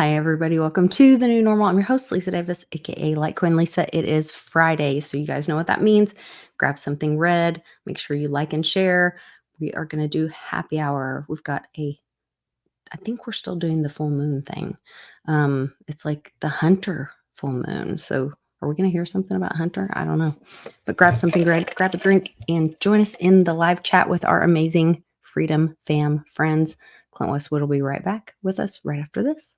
Hi, everybody. Welcome to the new normal. I'm your host, Lisa Davis, aka Litecoin Lisa. It is Friday, so you guys know what that means. Grab something red. Make sure you like and share. We are going to do happy hour. We've got I think we're still doing the full moon thing. It's like the Hunter full moon. So are we going to hear something about Hunter? I don't know. But grab something red, grab a drink, and join us in the live chat with our amazing Freedom Fam friends. Clint Westwood will be right back with us right after this.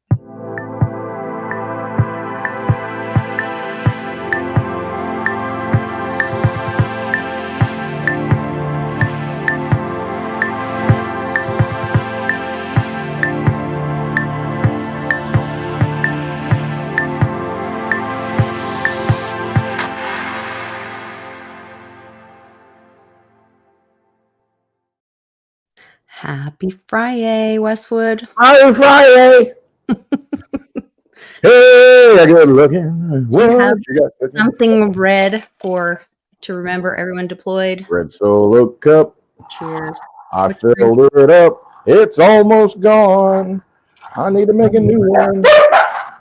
Happy Friday, Westwood. Happy Friday. Hey, I good looking. Do you have something red to remember everyone deployed? Red Solo Cup. Cheers. I filled it up. It's almost gone. I need to make a new one.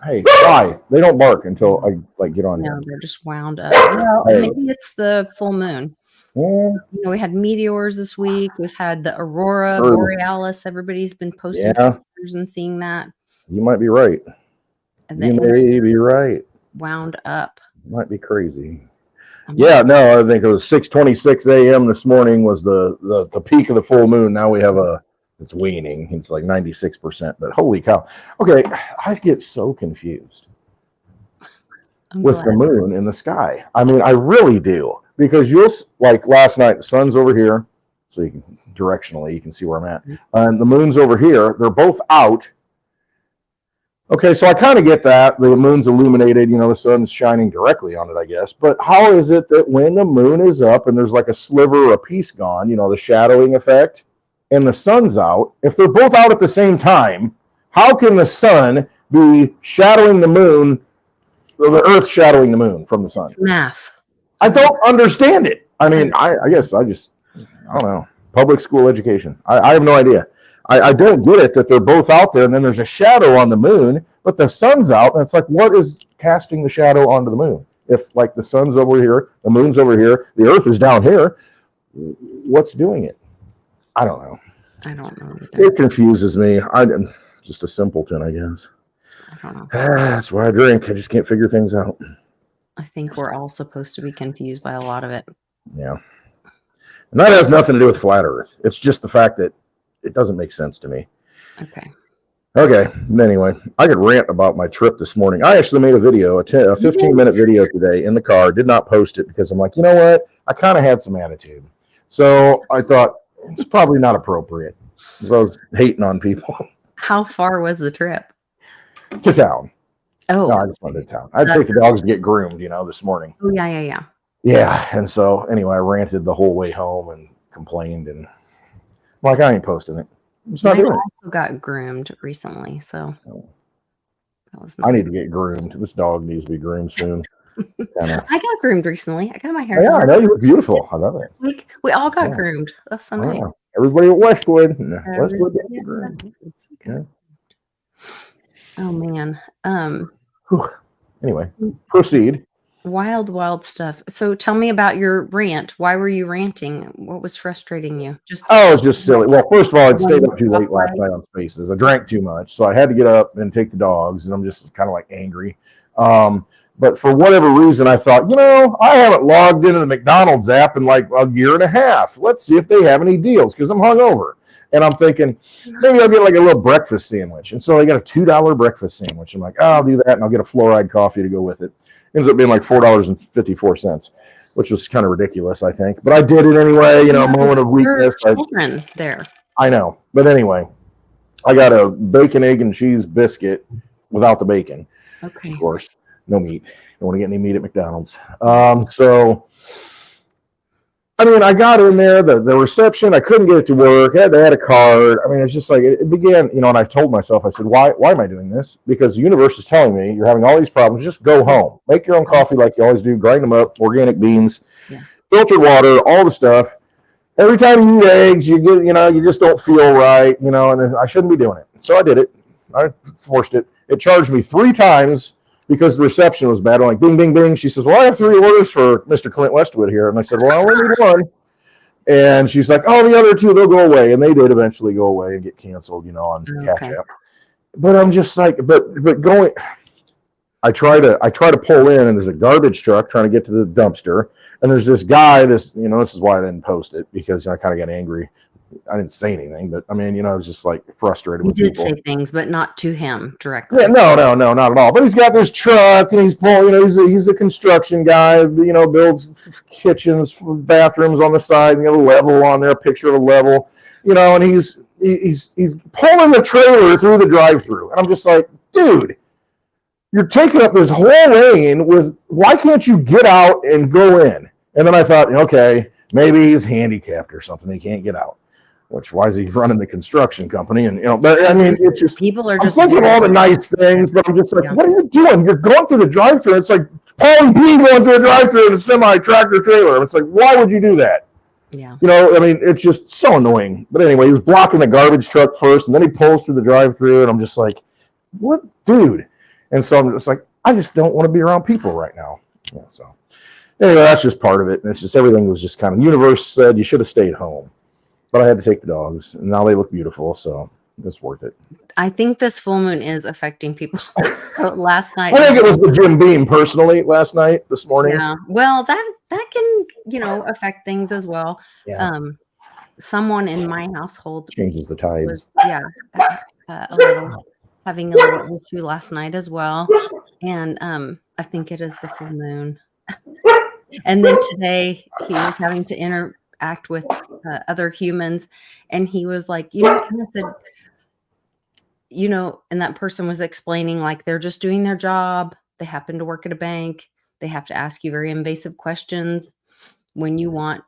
Hey, why? They don't bark until I get on here. No, they're just wound up. Well, maybe it's the full moon. Yeah. We had meteors this week. We've had the Aurora Borealis. Everybody's been posting pictures and seeing that. You might be right. You may be right. Wound up. Might be crazy. Yeah, no, I think it was 6:26 a.m. this morning was the peak of the full moon. Now we have it's waning. It's like 96%, but holy cow. Okay, I get so confused with the moon in the sky. I mean, I really do. Because like last night, the sun's over here, so you can directionally, you can see where I'm at. And the moon's over here. They're both out. Okay, so I kind of get that. The moon's illuminated, the sun's shining directly on it, I guess. But how is it that when the moon is up and there's like a sliver or a piece gone, the shadowing effect, and the sun's out, if they're both out at the same time, how can the sun be shadowing the moon, or the earth shadowing the moon from the sun? Math. I don't understand it. I mean, I guess I don't know. Public school education. I have no idea. I don't get it that they're both out there and then there's a shadow on the moon, but the sun's out. And it's like, what is casting the shadow onto the moon? If like the sun's over here, the moon's over here, the earth is down here, what's doing it? I don't know. I don't know either. It confuses me. I'm just a simpleton, I guess. I don't know. That's why I drink. I just can't figure things out. I think we're all supposed to be confused by a lot of it. Yeah. And that has nothing to do with flat earth. It's just the fact that it doesn't make sense to me. Okay. Anyway, I could rant about my trip this morning. I actually made a video, a 15-minute video today in the car. Did not post it because I'm like, you know what? I kind of had some attitude. So I thought it's probably not appropriate. So I was hating on people. How far was the trip? To town. Oh, no, I just went to town. I had to take the dogs to get groomed, this morning. Oh, yeah. Yeah, and so anyway, I ranted the whole way home and complained, and like I ain't posting it. It's not doing it. I also got groomed recently, so that was nice. I need to get groomed. This dog needs to be groomed soon. I got groomed recently. I got my hair. Yeah, I know you look beautiful. I love it. We all got groomed. That's so nice. Everybody at Westwood. Westwood got groomed. Yeah. Oh man. Anyway, proceed. Wild stuff. So tell me about your rant. Why were you ranting? What was frustrating you? It's just silly. Well, first of all, I stayed up too late last night on Spaces. I drank too much, so I had to get up and take the dogs, and I'm just kind of like angry. But for whatever reason, I thought, I haven't logged into the McDonald's app in like a year and a half. Let's see if they have any deals because I'm hungover. And I'm thinking, maybe I'll get like a little breakfast sandwich. And so I got a $2 breakfast sandwich. I'm like, I'll do that, and I'll get a fluoride coffee to go with it. Ends up being like $4.54, which was kind of ridiculous, I think. But I did it anyway, moment of weakness. Children there. I know. But anyway, I got a bacon, egg, and cheese biscuit without the bacon. Okay. Of course. No meat. Don't want to get any meat at McDonald's. So I mean, I got in there, the reception, I couldn't get it to work. They had a card. I mean, it's just like, it began, and I told myself, I said, why am I doing this? Because the universe is telling me you're having all these problems. Just go home. Make your own coffee like you always do. Grind them up, organic beans, filtered water, all the stuff. Every time you eat eggs, you get, you just don't feel right, and I shouldn't be doing it. So I did it. I forced it. It charged me 3 times because the reception was bad. I'm like, bing, bing, bing. She says, well, I have 3 orders for Mr. Clint Westwood here. And I said, well, I only need 1. And she's like, oh, the other 2, they'll go away. And they did eventually go away and get canceled, on Catch App. But I'm just like, but going, I try to pull in, and there's a garbage truck trying to get to the dumpster. And there's this guy, this is why I didn't post it, because I kind of got angry. I didn't say anything, but I mean, I was just like frustrated with people. You did say things, but not to him directly. Yeah, no, not at all. But he's got this truck, and he's pulling. He's a construction guy. Builds kitchens, bathrooms on the side. And got a level on there, a picture of a level. And he's pulling the trailer through the drive-through, and I'm just like, dude, you're taking up this whole lane with. Why can't you get out and go in? And then I thought, okay, maybe he's handicapped or something. He can't get out. Why is he running the construction company? And but I mean, it's just people are just thinking all the nice things, but I'm just like, what are you doing? You're going through the drive-thru. It's like Paulie P going through a drive-thru in a semi-tractor trailer. It's like, why would you do that? Yeah. I mean, it's just so annoying. But anyway, he was blocking the garbage truck first, and then he pulls through the drive-thru, and I'm just like, what, dude? And so I'm just like, I just don't want to be around people right now. Yeah, so anyway, that's just part of it. And it's just everything was just kind of, the universe said you should have stayed home. But I had to take the dogs, and now they look beautiful, so it's worth it. I think this full moon is affecting people. Last night, I think it was the Jim Beam personally this morning. Yeah, well, that can affect things as well. Yeah. Someone in my household changes the tides. Having a little issue last night as well, and I think it is the full moon. And then today he was having to interact with other humans, and he was like, and I said, and that person was explaining, like, they're just doing their job. They happen to work at a bank. They have to ask you very invasive questions when you want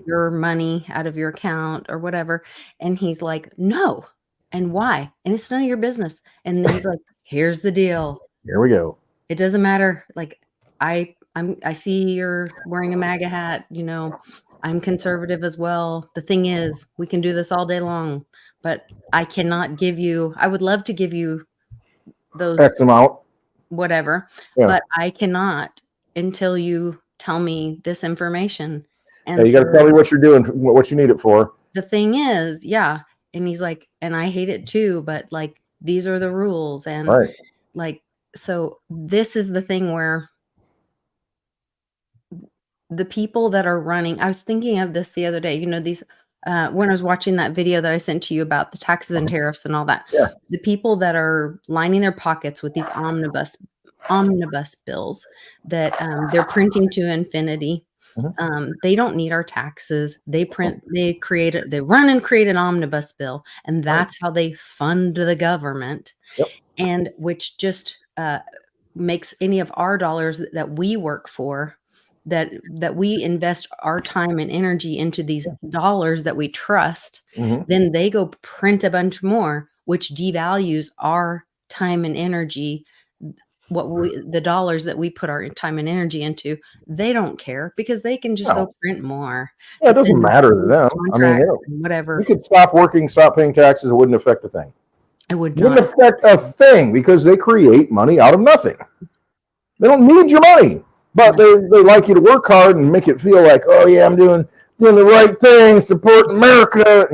your money out of your account or whatever. And he's like, no. And why? And it's none of your business. And then he's like, here's the deal. Here we go. It doesn't matter. Like, I see you're wearing a MAGA hat, I'm conservative as well. The thing is, we can do this all day long, but I cannot give you, I would love to give you those X amount, whatever, but I cannot until you tell me this information. And you got to tell me what you're doing, what you need it for. The thing is, yeah. And he's like, and I hate it too, but like, these are the rules. And like, so this is the thing where the people that are running, I was thinking of this the other day, these, when I was watching that video that I sent to you about the taxes and tariffs and all that, the people that are lining their pockets with these omnibus bills that they're printing to infinity. They don't need our taxes. They run and create an omnibus bill, and that's how they fund the government. And which just makes any of our dollars that we work for, that we invest our time and energy into these dollars that we trust, then they go print a bunch more, which devalues our time and energy. The dollars that we put our time and energy into, they don't care because they can just go print more. Yeah, it doesn't matter to them. I mean, whatever. You could stop working, stop paying taxes. It wouldn't affect a thing. It wouldn't affect a thing because they create money out of nothing. They don't need your money, but they like you to work hard and make it feel like, oh yeah, I'm doing the right thing, support America,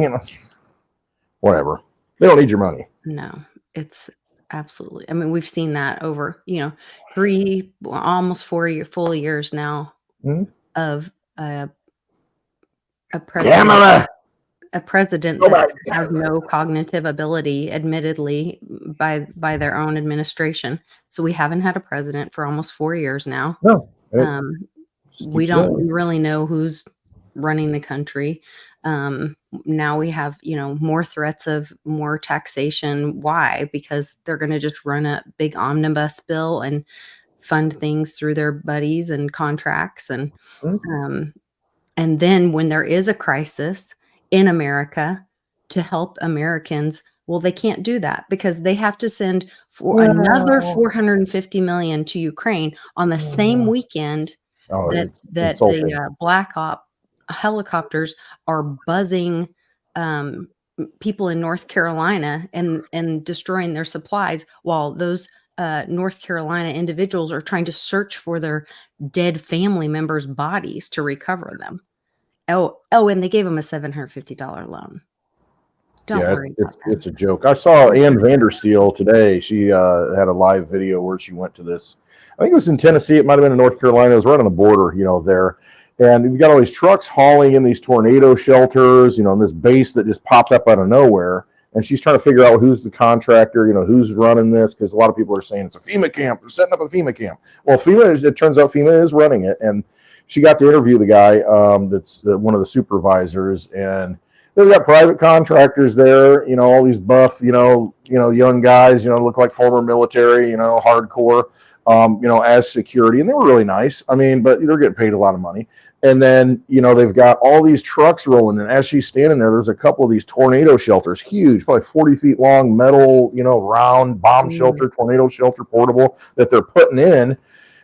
whatever. They don't need your money. No, it's absolutely. I mean, we've seen that over, almost 4 full years now of a president. A president that has no cognitive ability, admittedly, by their own administration. So we haven't had a president for almost 4 years now. No, we don't really know who's running the country. Now we have, more threats of more taxation. Why? Because they're going to just run a big omnibus bill and fund things through their buddies and contracts. And then when there is a crisis in America to help Americans, well, they can't do that because they have to send another $450 million to Ukraine on the same weekend that the Black Ops helicopters are buzzing people in North Carolina and destroying their supplies while those North Carolina individuals are trying to search for their dead family members' bodies to recover them. Oh, and they gave him a $750 loan. Don't worry about that. It's a joke. I saw Ann Vandersteel today. She had a live video where she went to this. I think it was in Tennessee. It might have been in North Carolina. It was right on the border, there. And you've got all these trucks hauling in these tornado shelters, and this base that just popped up out of nowhere. And she's trying to figure out who's the contractor, who's running this, because a lot of people are saying it's a FEMA camp. They're setting up a FEMA camp. Well, it turns out FEMA is running it. And she got to interview the guy that's one of the supervisors, and they've got private contractors there, all these buff, young guys, look like former military, hardcore, as security. And they were really nice. I mean, but they're getting paid a lot of money. And then, they've got all these trucks rolling. And as she's standing there, there's a couple of these tornado shelters, huge, probably 40 feet long, metal, round bomb shelter, tornado shelter, portable, that they're putting in.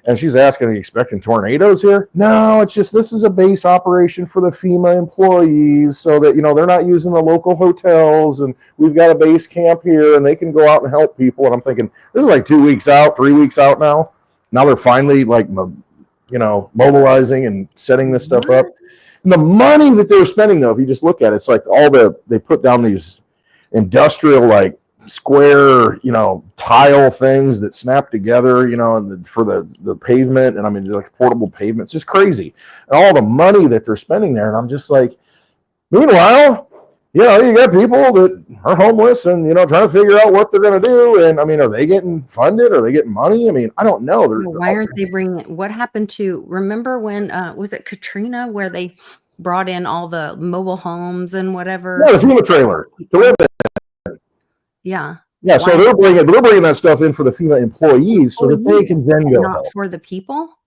And she's asking, are you expecting tornadoes here? No, it's just, this is a base operation for the FEMA employees so that, they're not using the local hotels, and we've got a base camp here and they can go out and help people. And I'm thinking, this is like 2 weeks out, 3 weeks out now. Now they're finally mobilizing and setting this stuff up. And the money that they're spending, though, if you just look at it, it's like they put down these industrial, square, tile things that snap together, for the pavement. And I mean, like portable pavement. It's just crazy. And all the money that they're spending there. And I'm just like, meanwhile, you got people that are homeless and, trying to figure out what they're going to do. And I mean, are they getting funded? Are they getting money? I mean, I don't know. Why aren't they bringing it? What happened to, remember when, was it Katrina, where they brought in all the mobile homes and whatever? Yeah, the FEMA trailer to live in. Yeah. Yeah, so they're bringing that stuff in for the FEMA employees so that they can then go. Not for the people?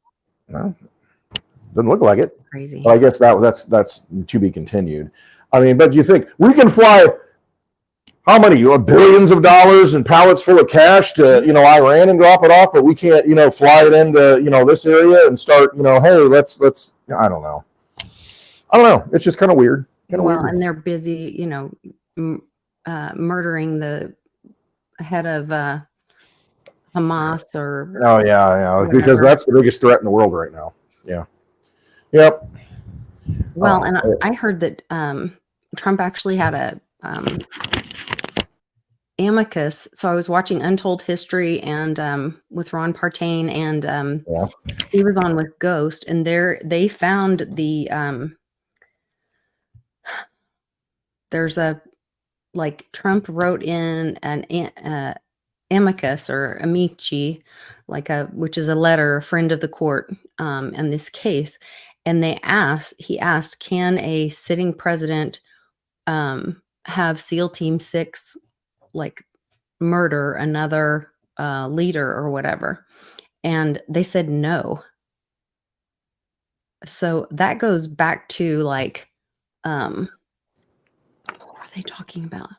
No, doesn't look like it. Crazy. But I guess that's to be continued. I mean, but you think we can fly how many billions of dollars and pallets full of cash to Iran and drop it off, but we can't fly it into this area and start hey, let's I don't know. It's just kind of weird. Well, and they're busy murdering the head of Hamas or whatever. Because that's the biggest threat in the world right now. Yep. Well, and I heard that Trump actually had a Amicus. So I was watching Untold History and with Ron Partain, and he was on with Ghost, and they found the there's a Trump wrote in an amicus or amici, which is a letter, a friend of the court, in this case. And he asked, can a sitting president have SEAL Team 6 murder another leader or whatever? And they said no. So that goes back to what were they talking about?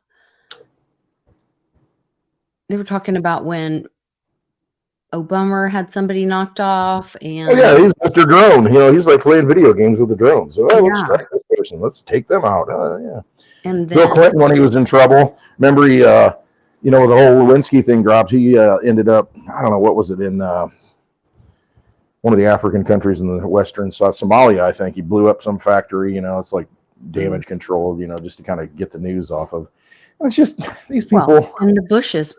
They were talking about when Obama had somebody knocked off, and he's Mr. Drone. He's playing video games with the drones. So let's strike this person. Let's take them out. And then Bill Clinton, when he was in trouble, remember he, the whole Lewinsky thing dropped. He ended up, I don't know, what was it, in one of the African countries in the western Somalia, I think. He blew up some factory. It's like damage control. Just to kind of get the news off of. It's just these people. Well, and the Bushes,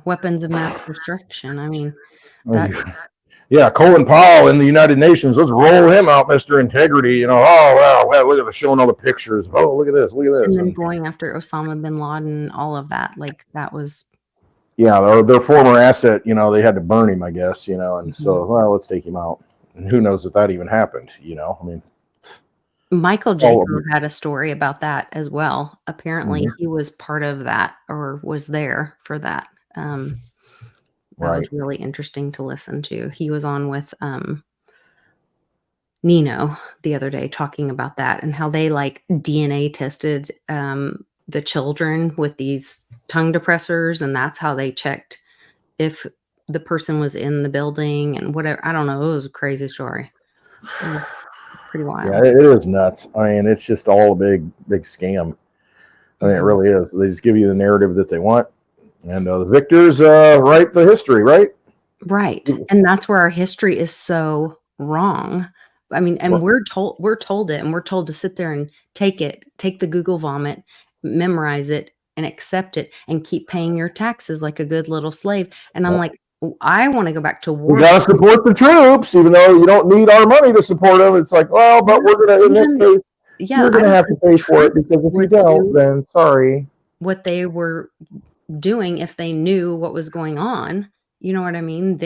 weapons of mass destruction. I mean, Colin Powell in the United Nations. Let's roll him out, Mr. Integrity. Wow, look at showing all the pictures. Oh, look at this. And then going after Osama bin Laden, all of that. That was. Yeah, their former asset. They had to burn him, I guess. And so, let's take him out. And who knows if that even happened? I mean. Michael Jacob had a story about that as well. Apparently, he was part of that or was there for that. That was really interesting to listen to. He was on with Nino the other day talking about that and how they DNA tested the children with these tongue depressors, and that's how they checked if the person was in the building and whatever. I don't know. It was a crazy story. Pretty wild. Yeah, it is nuts. I mean, it's just all a big scam. I mean, it really is. They just give you the narrative that they want, and the victors write the history, right? Right. And that's where our history is so wrong. I mean, and we're told it, and we're told to sit there and take the Google vomit, memorize it, and accept it, and keep paying your taxes like a good little slave. And I'm like, I want to go back to war. We got to support the troops, even though you don't need our money to support them. It's like, well, but we're going to, in this case, you're going to have to pay for it, because if you don't, then sorry. What they were doing, if they knew what was going on, you know what I mean?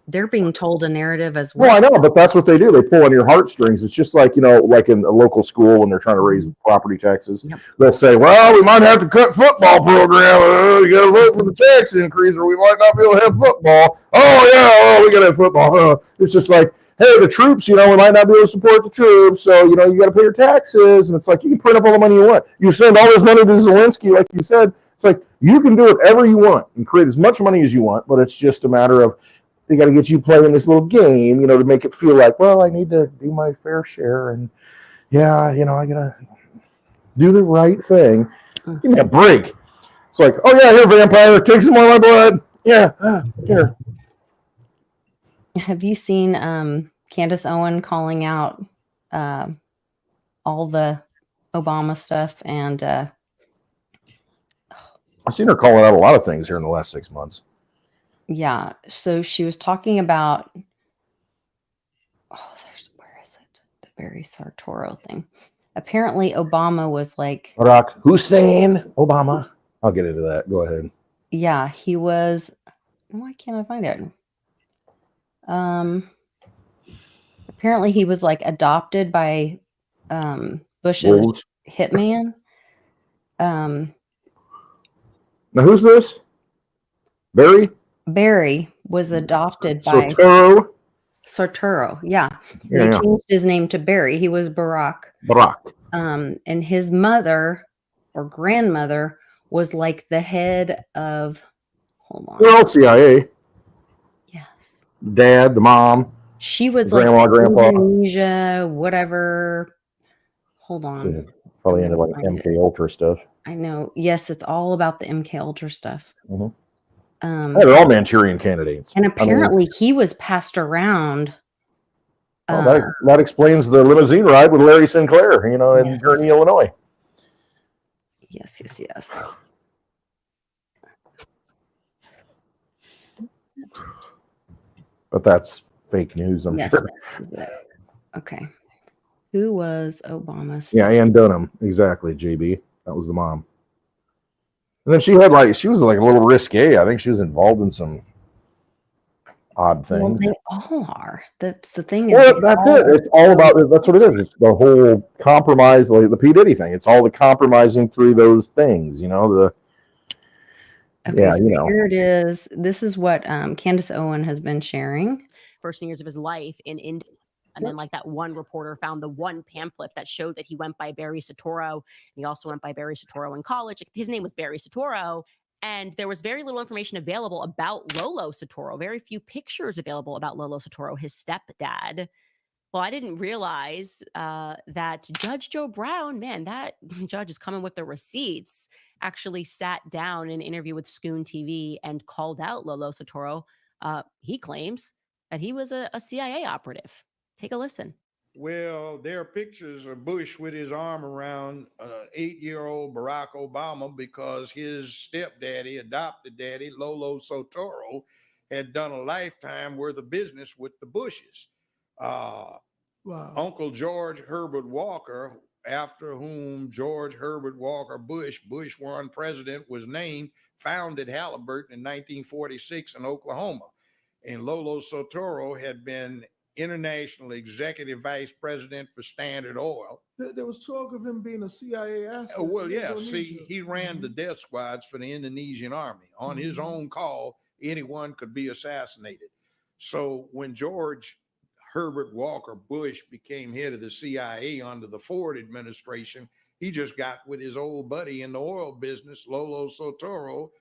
They're being told a narrative as well. Well, I know, but that's what they do. They pull on your heartstrings. It's just like, like in a local school when they're trying to raise property taxes. Yep. They'll say, well, we might have to cut football program. You got to vote for the tax increase, or we might not be able to have football. Oh, yeah, we got to have football. It's just like, hey, the troops, we might not be able to support the troops, so, you got to pay your taxes. And it's like, you can print up all the money you want. You send all this money to Zelensky, like you said. It's like, you can do whatever you want and create as much money as you want, but it's just a matter of, they got to get you playing this little game, to make it feel like, well, I need to do my fair share, and yeah, I gotta do the right thing. Give me a break. It's like, oh yeah, here, vampire, take some more of my blood. Yeah, here. Have you seen Candace Owen calling out all the Obama stuff? And I've seen her calling out a lot of things here in the last 6 months. Yeah, so she was talking about, where is it? The Barry Sartoro thing. Apparently, Obama was like, Barack Hussein Obama. I'll get into that. Go ahead. Yeah, he was. Why can't I find it? Apparently, he was like adopted by Bush's hitman. Now, who's this? Barry was adopted by Sartoro. Yeah. They changed his name to Barry. He was Barack. And his mother or grandmother was like the head of, hold on. Well, CIA. Yes. Dad, the mom. She was grandma, grandpa. Indonesia, whatever. Hold on. Probably into like MK Ultra stuff. I know. Yes, it's all about the MK Ultra stuff. Mm-hmm. They're all Manchurian candidates. And apparently he was passed around. That explains the limousine ride with Larry Sinclair, in Gurnee, Illinois. Yes. But that's fake news, I'm sure. Okay. Who was Obama's? Yeah, Ann Dunham. Exactly, JB. That was the mom. And then she was like a little risque. I think she was involved in some odd things. Well, they all are. That's the thing. Well, that's it. It's all about, that's what it is. It's the whole compromise, like the P. Diddy thing. It's all the compromising through those things, Here it is. This is what Candace Owen has been sharing. First years of his life in India. And then, like, that one reporter found the one pamphlet that showed that he went by Barry Satoro. And he also went by Barry Satoro in college. His name was Barry Satoro. And there was very little information available about Lolo Satoro. Very few pictures available about Lolo Satoro, his stepdad. Well, I didn't realize that Judge Joe Brown, man, that judge is coming with the receipts, actually sat down in an interview with Scoon TV and called out Lolo Satoro. He claims that he was a CIA operative. Take a listen. Well, there are pictures of Bush with his arm around 8-year-old Barack Obama because his stepdaddy, adopted daddy, Lolo Satoro, had done a lifetime worth of business with the Bushes. Wow. Uncle George Herbert Walker, after whom George Herbert Walker Bush one president, was named, founded Halliburton in 1946 in Oklahoma. And Lolo Satoro had been international executive vice president for Standard Oil. There was talk of him being a CIA asset. Well, yeah. See, he ran the death squads for the Indonesian army. On his own call, anyone could be assassinated. So when George Herbert Walker Bush became head of the CIA under the Ford administration, he just got with his old buddy in the oil business, Lolo Satoro,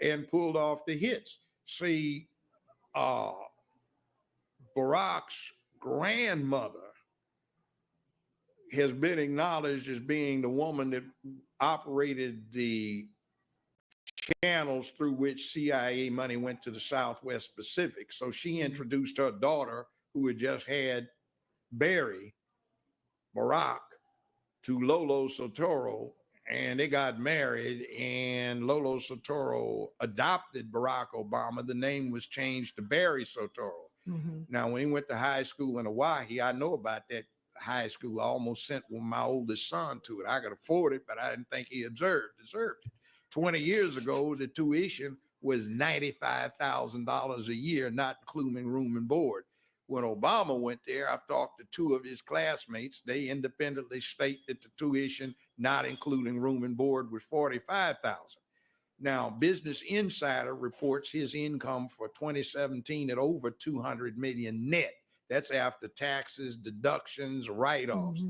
and pulled off the hits. See, Barack's grandmother has been acknowledged as being the woman that operated the channels through which CIA money went to the Southwest Pacific. So she introduced her daughter, who had just had Barry, Barack, to Lolo Satoro, and they got married, and Lolo Satoro adopted Barack Obama. The name was changed to Barry Satoro. Now, when he went to high school in Hawaii, I know about that high school. I almost sent my oldest son to it. I could afford it, but I didn't think he deserved it. 20 years ago, the tuition was $95,000 a year, not including room and board. When Obama went there, I've talked to two of his classmates. They independently state that the tuition, not including room and board, was $45,000. Now, Business Insider reports his income for 2017 at over $200 million net. That's after taxes, deductions, write-offs.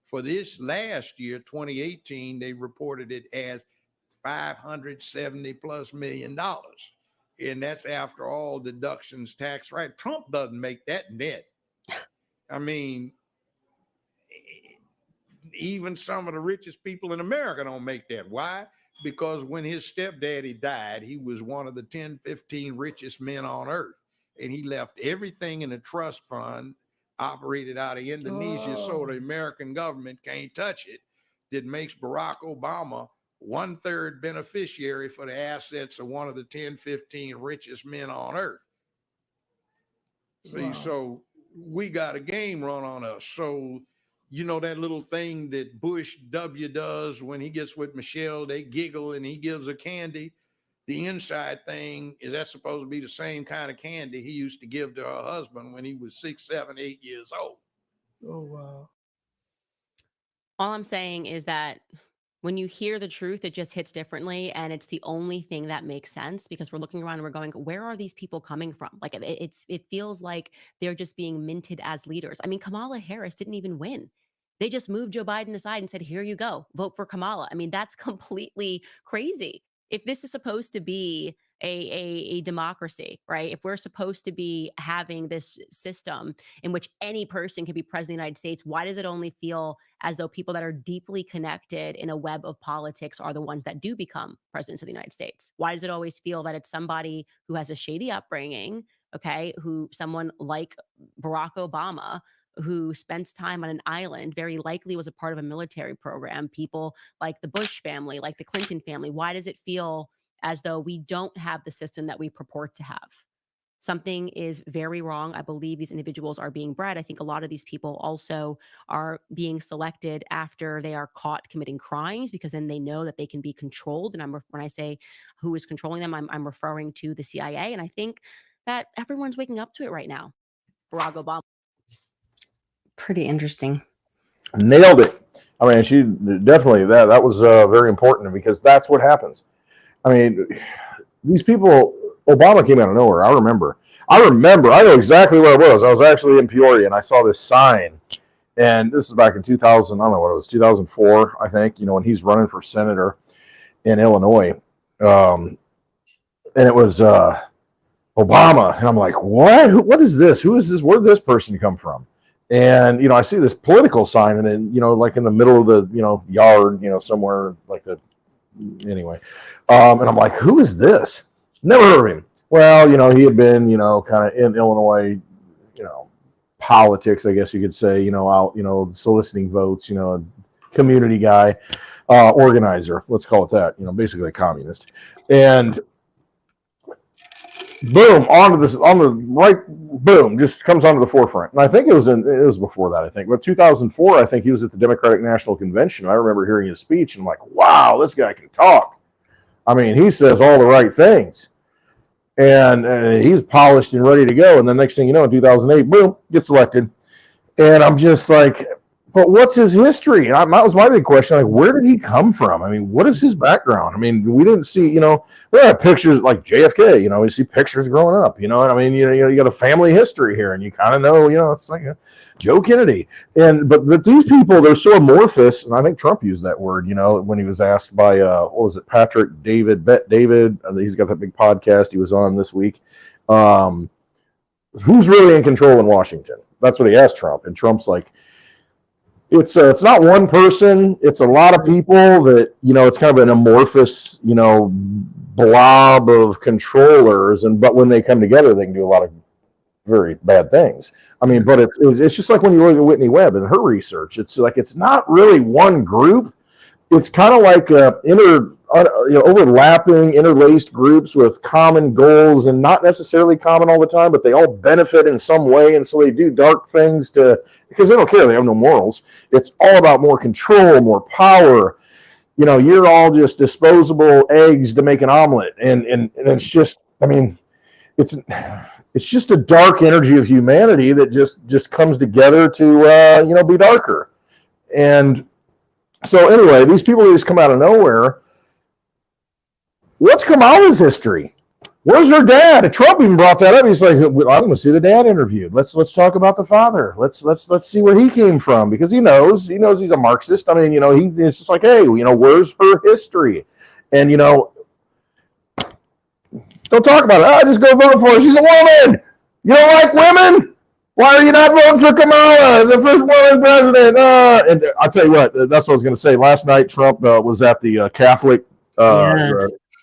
For this last year, 2018, they reported it as $570+ million. And that's after all deductions, tax, right? Trump doesn't make that net. I mean, even some of the richest people in America don't make that. Why? Because when his stepdaddy died, he was one of the 10, 15 richest men on earth. And he left everything in a trust fund operated out of Indonesia. So the American government can't touch it. That makes Barack Obama 1/3 beneficiary for the assets of one of the 10, 15 richest men on earth. See, so we got a game run on us. So, you know, that little thing that Bush W does when he gets with Michelle, they giggle and he gives her candy. The inside thing is that's supposed to be the same kind of candy he used to give to her husband when he was 6, 7, 8 years old. Oh, wow. All I'm saying is that when you hear the truth, it just hits differently. And it's the only thing that makes sense, because we're looking around and we're going, where are these people coming from? Like it feels like they're just being minted as leaders. I mean, Kamala Harris didn't even win. They just moved Joe Biden aside and said, here you go, vote for Kamala. I mean, that's completely crazy. If this is supposed to be a democracy, right? If we're supposed to be having this system in which any person can be president of the United States, why does it only feel as though people that are deeply connected in a web of politics are the ones that do become presidents of the United States? Why does it always feel that it's somebody who has a shady upbringing, okay, who someone like Barack Obama, who spends time on an island, very likely was a part of a military program, people like the Bush family, like the Clinton family? Why does it feel as though we don't have the system that we purport to have? Something is very wrong. I believe these individuals are being bred. I think a lot of these people also are being selected after they are caught committing crimes, because then they know that they can be controlled. And when I say who is controlling them, I'm referring to the CIA. And I think that everyone's waking up to it right now. Barack Obama. Pretty interesting. Nailed it. I mean, she definitely, that was very important, because that's what happens. I mean, these people, Obama came out of nowhere. I remember. I know exactly where I was. I was actually in Peoria, and I saw this sign. And this is back in 2000, I don't know what it was, 2004, I think, you know, when he's running for senator in Illinois. And it was Obama. And I'm like, what is this? Who is this? Where did this person come from? And, you know, I see this political sign, and then, you know, like in the middle of the, you know, yard, you know, somewhere like anyway. And I'm like, who is this? Never heard of him. Well, you know, he had been, you know, kind of in Illinois, you know, politics, I guess you could say, you know, out, you know, soliciting votes, you know, a community guy, organizer, let's call it that, you know, basically a communist. And boom, just comes onto the forefront. And I think it was before that, I think. But 2004, I think he was at the Democratic National Convention. I remember hearing his speech, and I'm like, wow, this guy can talk. I mean, he says all the right things. And he's polished and ready to go. And the next thing you know, in 2008, boom, gets elected. And I'm just like, but what's his history? And that was my big question. Like, where did he come from? I mean, what is his background? I mean, we didn't see, you know, we had pictures like JFK, you know, we see pictures growing up, you know, and I mean, you know, you got a family history here, and you kind of know, you know, it's like Joe Kennedy. But these people, they're so amorphous. And I think Trump used that word, you know, when he was asked by, what was it, Patrick David, he's got that big podcast he was on this week. Who's really in control in Washington? That's what he asked Trump. And Trump's like, it's not one person. It's a lot of people that, it's kind of an amorphous, blob of controllers. But when they come together, they can do a lot of very bad things. I mean, but it's just like when you look at Whitney Webb and her research, it's like, it's not really one group. It's kind of like overlapping, interlaced groups with common goals, and not necessarily common all the time, but they all benefit in some way. And so they do dark things because they don't care. They have no morals. It's all about more control, more power. You're all just disposable eggs to make an omelet. And it's just, I mean, it's just a dark energy of humanity that just comes together to, be darker. And so anyway, these people just come out of nowhere. What's Kamala's history? Where's her dad? Trump even brought that up. He's like, I'm going to see the dad interviewed. Let's talk about the father. Let's see where he came from, because he knows he's a Marxist. I mean, he's just like, hey, where's her history? And don't talk about it. Just go vote for her. She's a woman. You don't like women? Why are you not voting for Kamala as the first woman president? And I'll tell you what, that's what I was going to say. Last night, Trump was at the Catholic. Yes.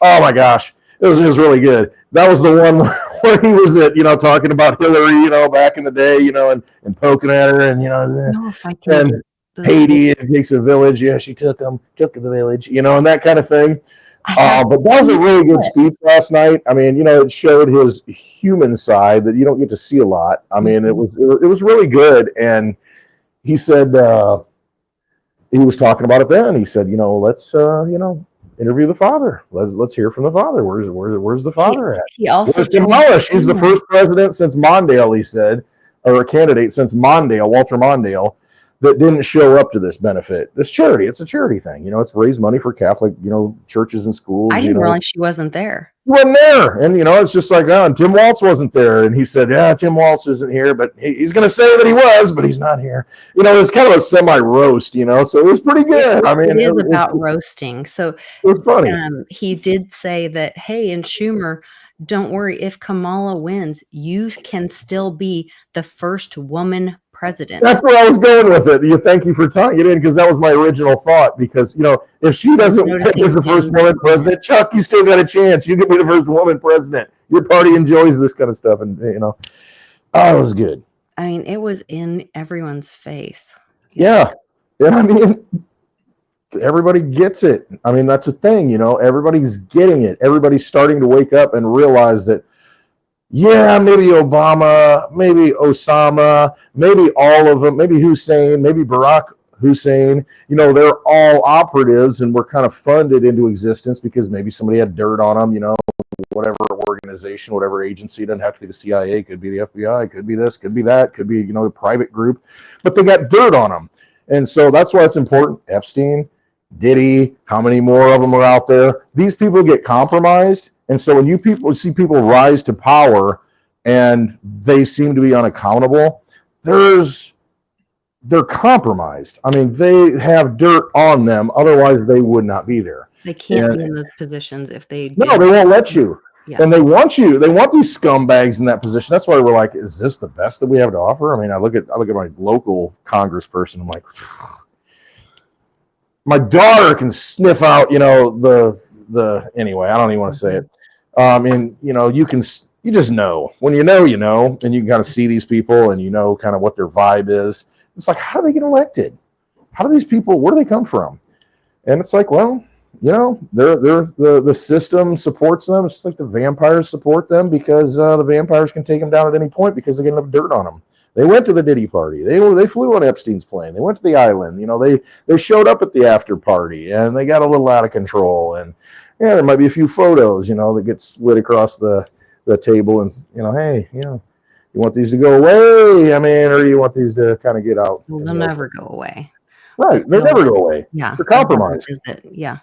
Oh my gosh, it was really good. That was the one where he was at, talking about Hillary, back in the day, and poking at her, and and Haiti, it takes a village. Yeah, she took the village, and that kind of thing. But that was a really good speech last night. I mean, it showed his human side that you don't get to see a lot. I mean, it was really good. And he said, he was talking about it then. He said, let's, interview the father. Let's hear from the father. Where's the father at? He also Where's Kamala? She's the first president since Mondale, he said, or a candidate since Mondale, Walter Mondale, that didn't show up to this benefit. This charity, it's a charity thing. It's raise money for Catholic, churches and schools. I didn't realize she wasn't there. He wasn't there. And, it's just like, and Tim Walz wasn't there. And he said, yeah, Tim Walz isn't here, but he's going to say that he was, but he's not here. It's kind of a semi-roast, so it was pretty good. I mean, it is about roasting. So it was funny. He did say that, hey, and Schumer, don't worry, if Kamala wins, you can still be the first woman president. That's where I was going with it. Thank you for tying it in, because that was my original thought. Because, if she doesn't win as the first woman president, Chuck, you still got a chance. You can be the first woman president. Your party enjoys this kind of stuff. And, it was good. I mean, it was in everyone's face. Yeah. And I mean, everybody gets it. I mean, that's the thing, everybody's getting it. Everybody's starting to wake up and realize that, yeah, maybe Obama, maybe Osama, maybe all of them, maybe Hussein, maybe Barack Hussein, they're all operatives and were kind of funded into existence because maybe somebody had dirt on them, whatever organization, whatever agency. It doesn't have to be the CIA, could be the FBI, could be this, could be that, could be, a private group, but they got dirt on them. And so that's why it's important. Epstein, Diddy, how many more of them are out there? These people get compromised. And so when you see people rise to power and they seem to be unaccountable, they're compromised. I mean, they have dirt on them. Otherwise, they would not be there. They can't be in those positions if they. No, they won't let you. Yeah. And they want you. They want these scumbags in that position. That's why we're like, is this the best that we have to offer? I mean, I look at my local congressperson. I'm like, my daughter can sniff out, anyway, I don't even want to say it. And you just know when you know, and you can kind of see these people and kind of what their vibe is. It's like, how do they get elected? How do these people, where do they come from? And it's like, well, the system supports them. It's just like the vampires support them because the vampires can take them down at any point because they get enough dirt on them. They went to the Diddy party. They flew on Epstein's plane. They went to the island. They showed up at the after party and they got a little out of control. And yeah, there might be a few photos, that get slid across the table and hey, you want these to go away? I mean, or you want these to kind of get out? Well, they'll never go away. Right, they never go away. Yeah, they're compromised. Yeah.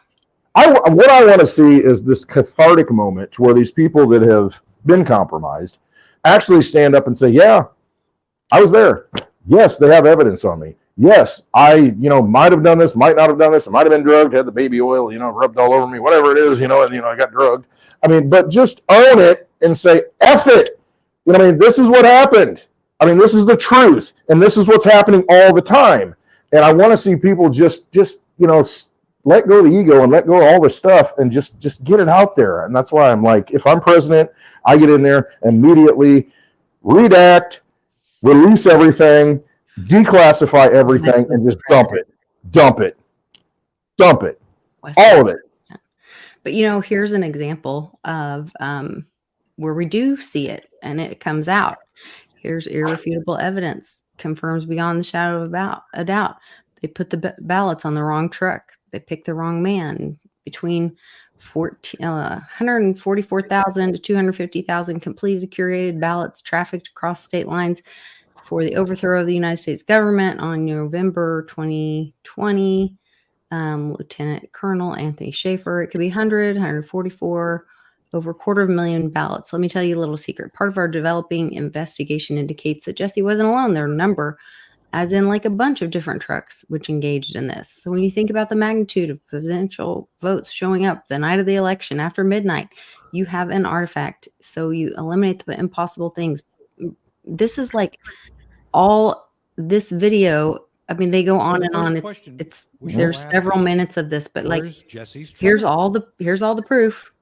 What I want to see is this cathartic moment to where these people that have been compromised actually stand up and say, yeah, I was there. Yes, they have evidence on me. Yes, I, might have done this, might not have done this. I might have been drugged, had the baby oil, rubbed all over me, whatever it is, and, I got drugged. I mean, but just own it and say, F it. This is what happened. This is the truth. And this is what's happening all the time. And I want to see people just let go of the ego and let go of all this stuff and just get it out there. And that's why I'm like, if I'm president, I get in there immediately, redact, release everything, declassify everything, and just dump it, all of it. But here's an example of where we do see it and it comes out. Here's irrefutable evidence, confirms beyond the shadow of a doubt. They put the ballots on the wrong truck. They picked the wrong man. Between 144,000 to 250,000 completed curated ballots trafficked across state lines for the overthrow of the United States government on November 2020. Lieutenant Colonel Anthony Schaefer. It could be 100, 144, over 250,000 ballots. Let me tell you a little secret. Part of our developing investigation indicates that Jesse wasn't alone. There are a number, as in like a bunch of different trucks, which engaged in this. So when you think about the magnitude of potential votes showing up the night of the election after midnight, you have an artifact. So you eliminate the impossible things. This is like all this video. I mean, they go on and on. There's several minutes of this, but like, here's all the proof.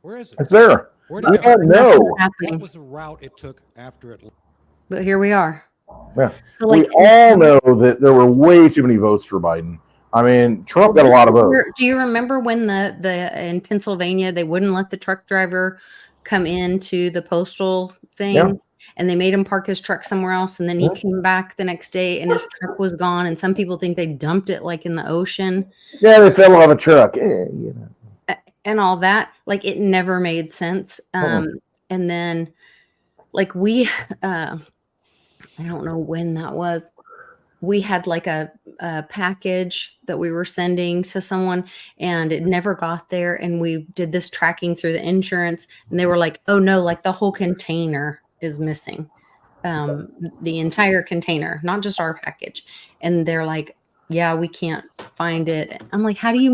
Where is it? It's there. Where did it No. What was the route it took after it? But here we are. Yeah. So like, we all know that there were way too many votes for Biden. I mean, Trump got a lot of votes. Do you remember when in Pennsylvania they wouldn't let the truck driver come into the postal thing? Yeah. And they made him park his truck somewhere else, and then he came back the next day and his truck was gone, and some people think they dumped it like in the ocean. Yeah, they fell off a truck. And all that. Like, it never made sense. And then like we I don't know when that was. We had like a package that we were sending to someone, and it never got there. And we did this tracking through the insurance, and they were like, oh no, like the whole container is missing. The entire container, not just our package. And they're like, yeah, we can't find it. I'm like, how do you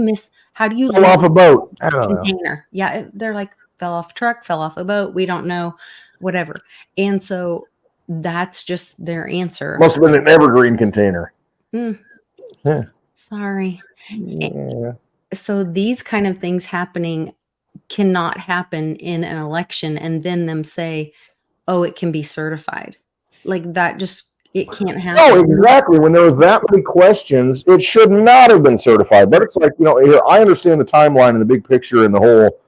fell off a boat? I don't container know. Yeah, they're like, fell off a truck, fell off a boat, we don't know, whatever. And so that's just their answer. Must have been an evergreen container. Yeah. Sorry. Yeah. So these kind of things happening cannot happen in an election and then them say, oh, it can be certified. Like that just, it can't happen. No, exactly. When there were that many questions, it should not have been certified. But it's like, here, I understand the timeline and the big picture and the whole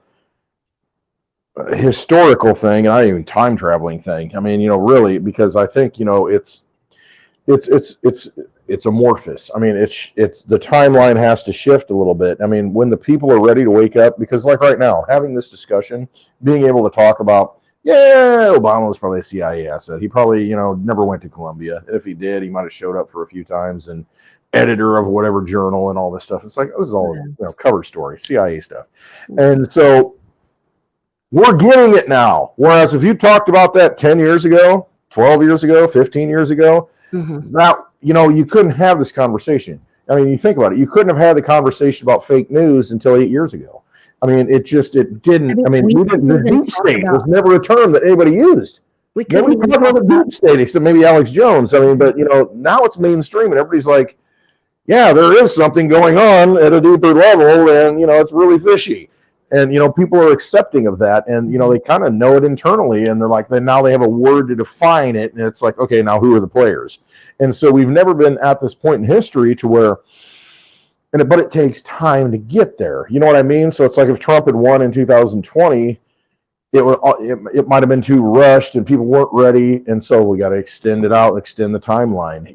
historical thing, and not even time traveling thing. I mean, really, because I think, it's amorphous. I mean, it's the timeline has to shift a little bit. I mean, when the people are ready to wake up, because like right now, having this discussion, being able to talk about, yeah, Obama was probably a CIA asset. He probably, never went to Columbia. If he did, he might have showed up for a few times and editor of whatever journal and all this stuff. It's like, this is all, cover story, CIA stuff. And so we're getting it now. Whereas if you talked about that 10 years ago, 12 years ago, 15 years ago, that, you couldn't have this conversation. I mean, you think about it. You couldn't have had the conversation about fake news until 8 years ago. I mean, it didn't. The deep state was never a term that anybody used. We couldn't talk about the deep state, except maybe Alex Jones. I mean, but now it's mainstream, and everybody's like, yeah, there is something going on at a deeper level, and it's really fishy. And people are accepting of that, and they kind of know it internally, and they're like, now they have a word to define it, and it's like, okay, now who are the players? And so we've never been at this point in history to where. But it takes time to get there. You know what I mean? So it's like if Trump had won in 2020, it might have been too rushed and people weren't ready. And so we got to extend it out, extend the timeline.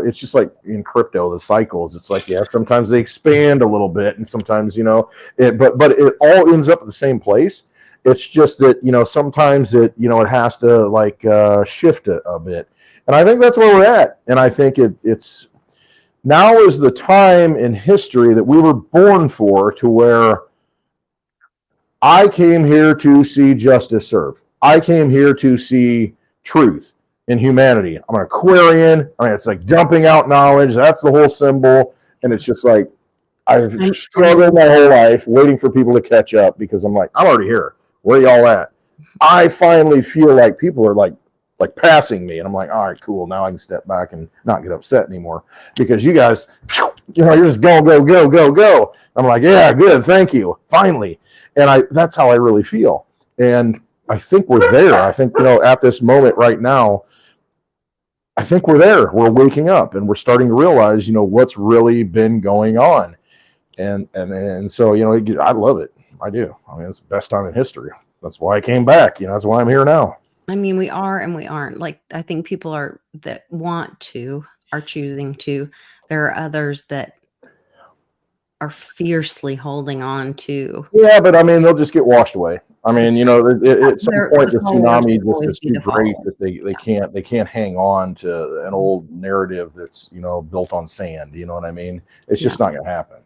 It's just like in crypto, the cycles. It's like, yeah, sometimes they expand a little bit and sometimes, but it all ends up at the same place. It's just that, sometimes it has to shift a bit. And I think that's where we're at. And I think it's, now is the time in history that we were born for, to where I came here to see justice served. I came here to see truth and humanity. I'm an Aquarian. I mean, it's like dumping out knowledge. That's the whole symbol. And it's just like, I've struggled my whole life waiting for people to catch up, because I'm like, I'm already here. Where are y'all at? I finally feel like people are like like passing me. And I'm like, all right, cool. Now I can step back and not get upset anymore because you guys, you're just go, go, go, go, go. I'm like, yeah, good. Thank you. Finally. And that's how I really feel. And I think we're there. I think, at this moment right now, I think we're there. We're waking up and we're starting to realize, what's really been going on. And so, I love it. I do. I mean, it's the best time in history. That's why I came back. That's why I'm here now. I mean, we are and we aren't. Like, I think people that want to are choosing to. There are others that are fiercely holding on to. Yeah, but I mean, they'll just get washed away. I mean, at some point, the tsunami just is too great that they can't hang on to an old narrative that's built on sand. You know what I mean? It's just not going to happen.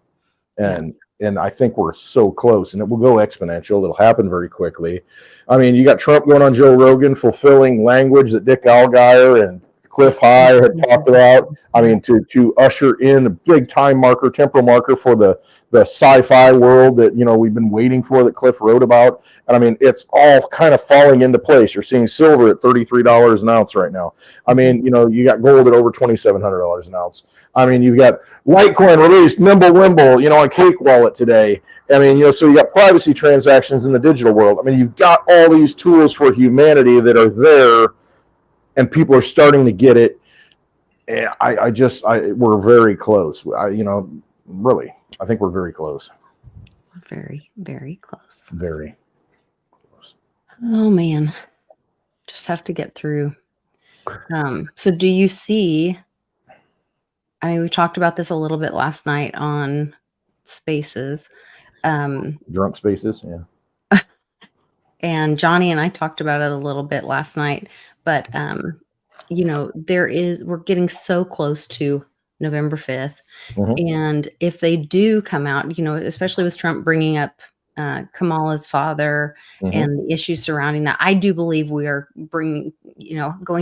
And I think we're so close, and it will go exponential. It'll happen very quickly. I mean, you got Trump going on Joe Rogan, fulfilling language that Dick Allgaier and Cliff High had talked about. I mean, to usher in a big time marker, temporal marker for the sci-fi world that we've been waiting for, that Cliff wrote about. And I mean, it's all kind of falling into place. You're seeing silver at $33 an ounce right now. I mean, you got gold at over $2,700 an ounce. I mean, you've got Litecoin released, Nimble, a Cake Wallet today. I mean, so you got privacy transactions in the digital world. I mean, you've got all these tools for humanity that are there, and people are starting to get it. And we're very close. Really, I think we're very close. Very, very close. Very close. Oh man, just have to get through. So do you see? I mean, we talked about this a little bit last night on Spaces. Drunk Spaces, yeah. And Johnny and I talked about it a little bit last night, but we're getting so close to November 5th. Mm-hmm. And if they do come out, especially with Trump bringing up Kamala's father Mm-hmm. and the issues surrounding that, I do believe we are going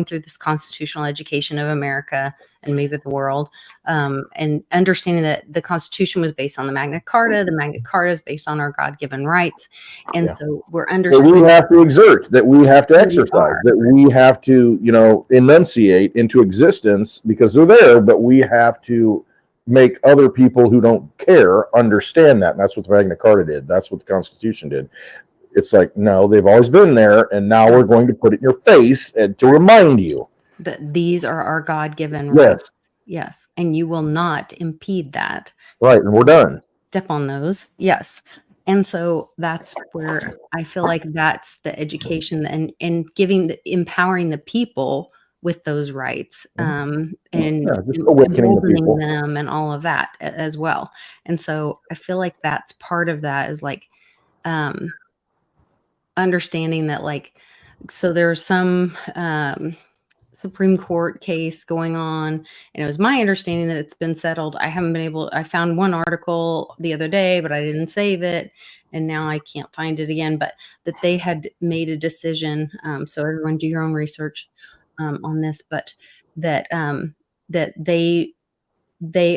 through this constitutional education of America and maybe the world, and understanding that the Constitution was based on the Magna Carta. The Magna Carta is based on our God-given rights. And so we're understanding that we have to exert, that we have to exercise, that we have to, enunciate into existence, because they're there, but we have to make other people who don't care understand that. And that's what the Magna Carta did. That's what the Constitution did. It's like, no, they've always been there, and now we're going to put it in your face and to remind you that these are our God-given rights. Yes. And you will not impede that. Right. And we're done. Step on those. Yes. And so that's where I feel like that's the education and empowering the people with those rights, and awakening them and all of that as well. And so I feel like that's part of that is like, understanding that, like, so there's some Supreme Court case going on, and it was my understanding that it's been settled. I found one article the other day, but I didn't save it, and now I can't find it again, but that they had made a decision. So everyone do your own research on this, but that they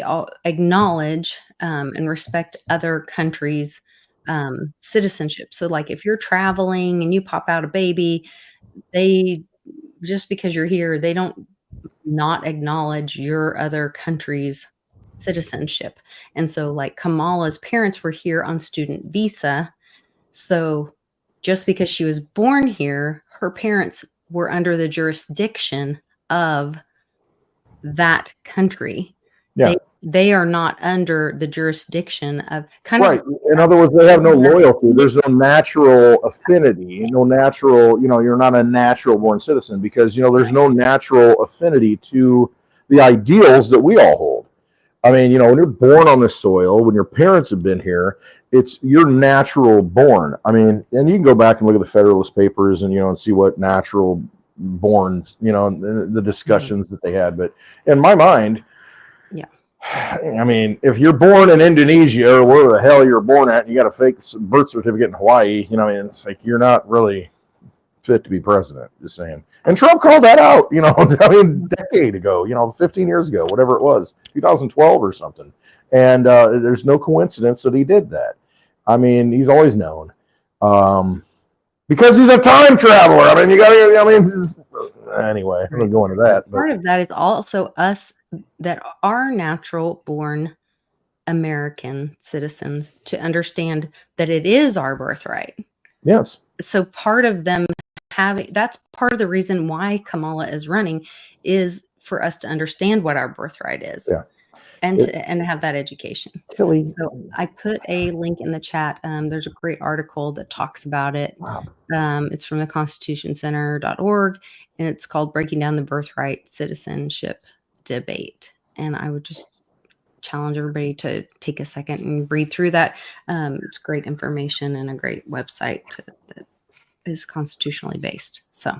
all acknowledge and respect other countries' citizenship. So like if you're traveling and you pop out a baby, just because you're here, they don't not acknowledge your other country's citizenship. And so like Kamala's parents were here on student visa. So just because she was born here, her parents were under the jurisdiction of that country. Yeah. They are not under the jurisdiction of right. In other words, they have no loyalty. There's no natural affinity, no natural, you're not a natural born citizen because, there's no natural affinity to the ideals that we all hold. I mean, when you're born on this soil, when your parents have been here, you're natural born. I mean, and you can go back and look at the Federalist Papers and, and see what natural born, the discussions that they had. But in my mind, I mean, if you're born in Indonesia or wherever the hell you're born at, and you got a fake birth certificate in Hawaii, it's like you're not really fit to be president. Just saying. And Trump called that out, I mean, a decade ago, 15 years ago, whatever it was, 2012 or something. And there's no coincidence that he did that. I mean, he's always known because he's a time traveler. I mean, anyway, I'm not going to that. But Part of that is also us that are natural born American citizens to understand that it is our birthright. yes, So part of them that's part of the reason why Kamala is running is for us to understand what our birthright is. Yeah. And to have that education. Tilly. So I put a link in the chat. There's a great article that talks about it. Wow. It's from the constitutioncenter.org, and it's called Breaking Down the Birthright Citizenship Debate. And I would just challenge everybody to take a second and read through that. It's great information and a great website that is constitutionally based. So,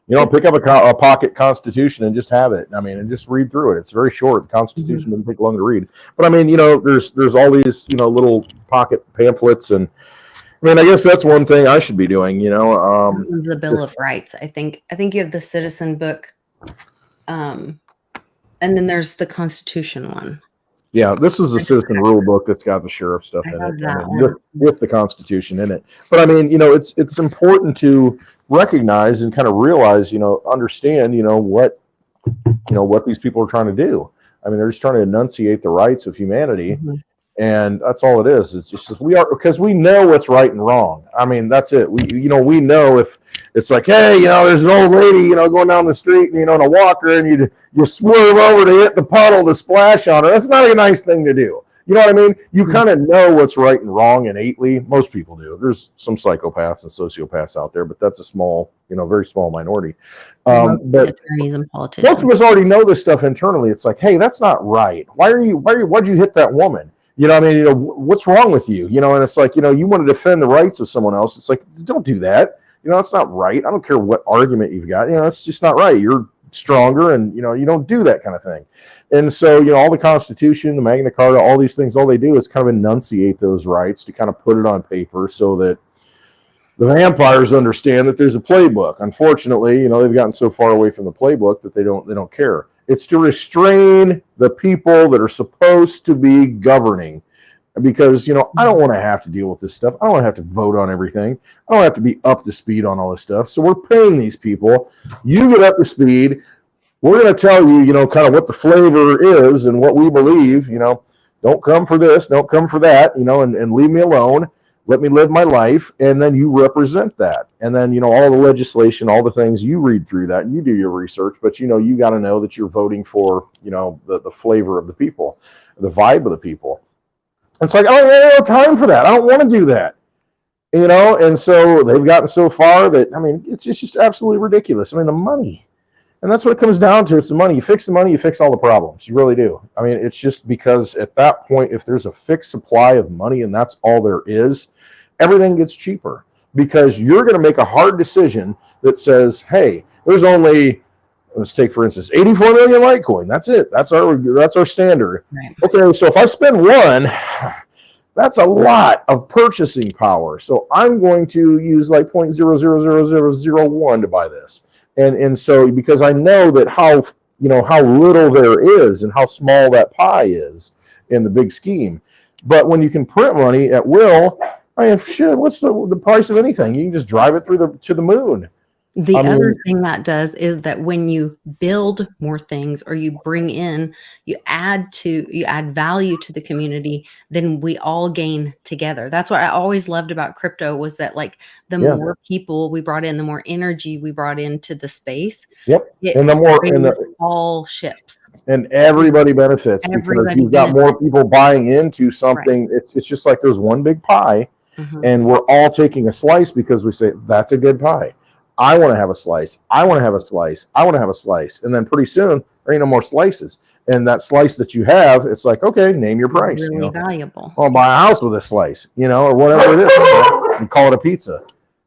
pick up a pocket Constitution and just have it. I mean, and just read through it. It's very short. The Constitution doesn't take long to read. But I mean, there's all these, little pocket pamphlets, and I mean, I guess that's one thing I should be doing. the Bill of Rights. I think you have the Citizen Book, and then there's the Constitution one. Yeah, this is a citizen rule book that's got the sheriff stuff in it, with the Constitution in it. But I mean, it's important to recognize and kind of realize, understand, what these people are trying to do. I mean, they're just trying to enunciate the rights of humanity, and that's all it is. It's just because we know what's right and wrong. I mean, that's it. We know if it's like, hey, there's an old lady, going down the street, and, in a walker, and you swerve over to hit the puddle to splash on her. That's not a nice thing to do. You know what I mean? You kind of know what's right and wrong innately. Most people do. There's some psychopaths and sociopaths out there, but that's a small, very small minority. But attorneys and politicians. Most of us already know this stuff internally. It's like, hey, that's not right. Why'd you hit that woman? What's wrong with you? And it's like, you want to defend the rights of someone else. It's like, don't do that. That's not right. I don't care what argument you've got. It's just not right. You're stronger, and, you don't do that kind of thing. And so, all the Constitution, the Magna Carta, all these things, all they do is kind of enunciate those rights to kind of put it on paper so that the vampires understand that there's a playbook. Unfortunately, they've gotten so far away from the playbook that they don't care. It's to restrain the people that are supposed to be governing. Because, I don't want to have to deal with this stuff. I don't want to have to vote on everything. I don't have to be up to speed on all this stuff. So we're paying these people. You get up to speed. We're going to tell you, kind of what the flavor is and what we believe. Don't come for this. Don't come for that, and leave me alone. Let me live my life. And then you represent that. And then, all the legislation, all the things, you read through that and you do your research. But, you got to know that you're voting for, the flavor of the people, the vibe of the people. It's like, I don't have time for that. I don't want to do that. And so they've gotten so far that, I mean, it's just absolutely ridiculous. I mean, the money. And that's what it comes down to. It's the money. You fix the money, you fix all the problems. You really do. I mean, it's just because at that point, if there's a fixed supply of money and that's all there is, everything gets cheaper. Because you're going to make a hard decision that says, hey, there's only, let's take, for instance, 84 million Litecoin. That's it. That's our standard. Right. Okay, so if I spend one, that's a lot of purchasing power. So I'm going to use like 0.000001 to buy this. And so because I know that how little there is and how small that pie is in the big scheme. But when you can print money at will, I mean, shit, what's the price of anything? You can just drive it to the moon. The other thing that does is that when you build more things or you bring in, you add value to the community, then we all gain together. That's what I always loved about crypto was that like the more people we brought in, the more energy we brought into the space. Yep. And the more all ships. And everybody benefits because you've got more people buying into something. Right. It's just like there's one big pie and we're all taking a slice because we say that's a good pie. I want to have a slice. I want to have a slice. I want to have a slice. And then pretty soon, there ain't no more slices. And that slice that you have, it's like, okay, name your price. Really valuable. I'll buy a house with a slice, or whatever it is. And call it a pizza.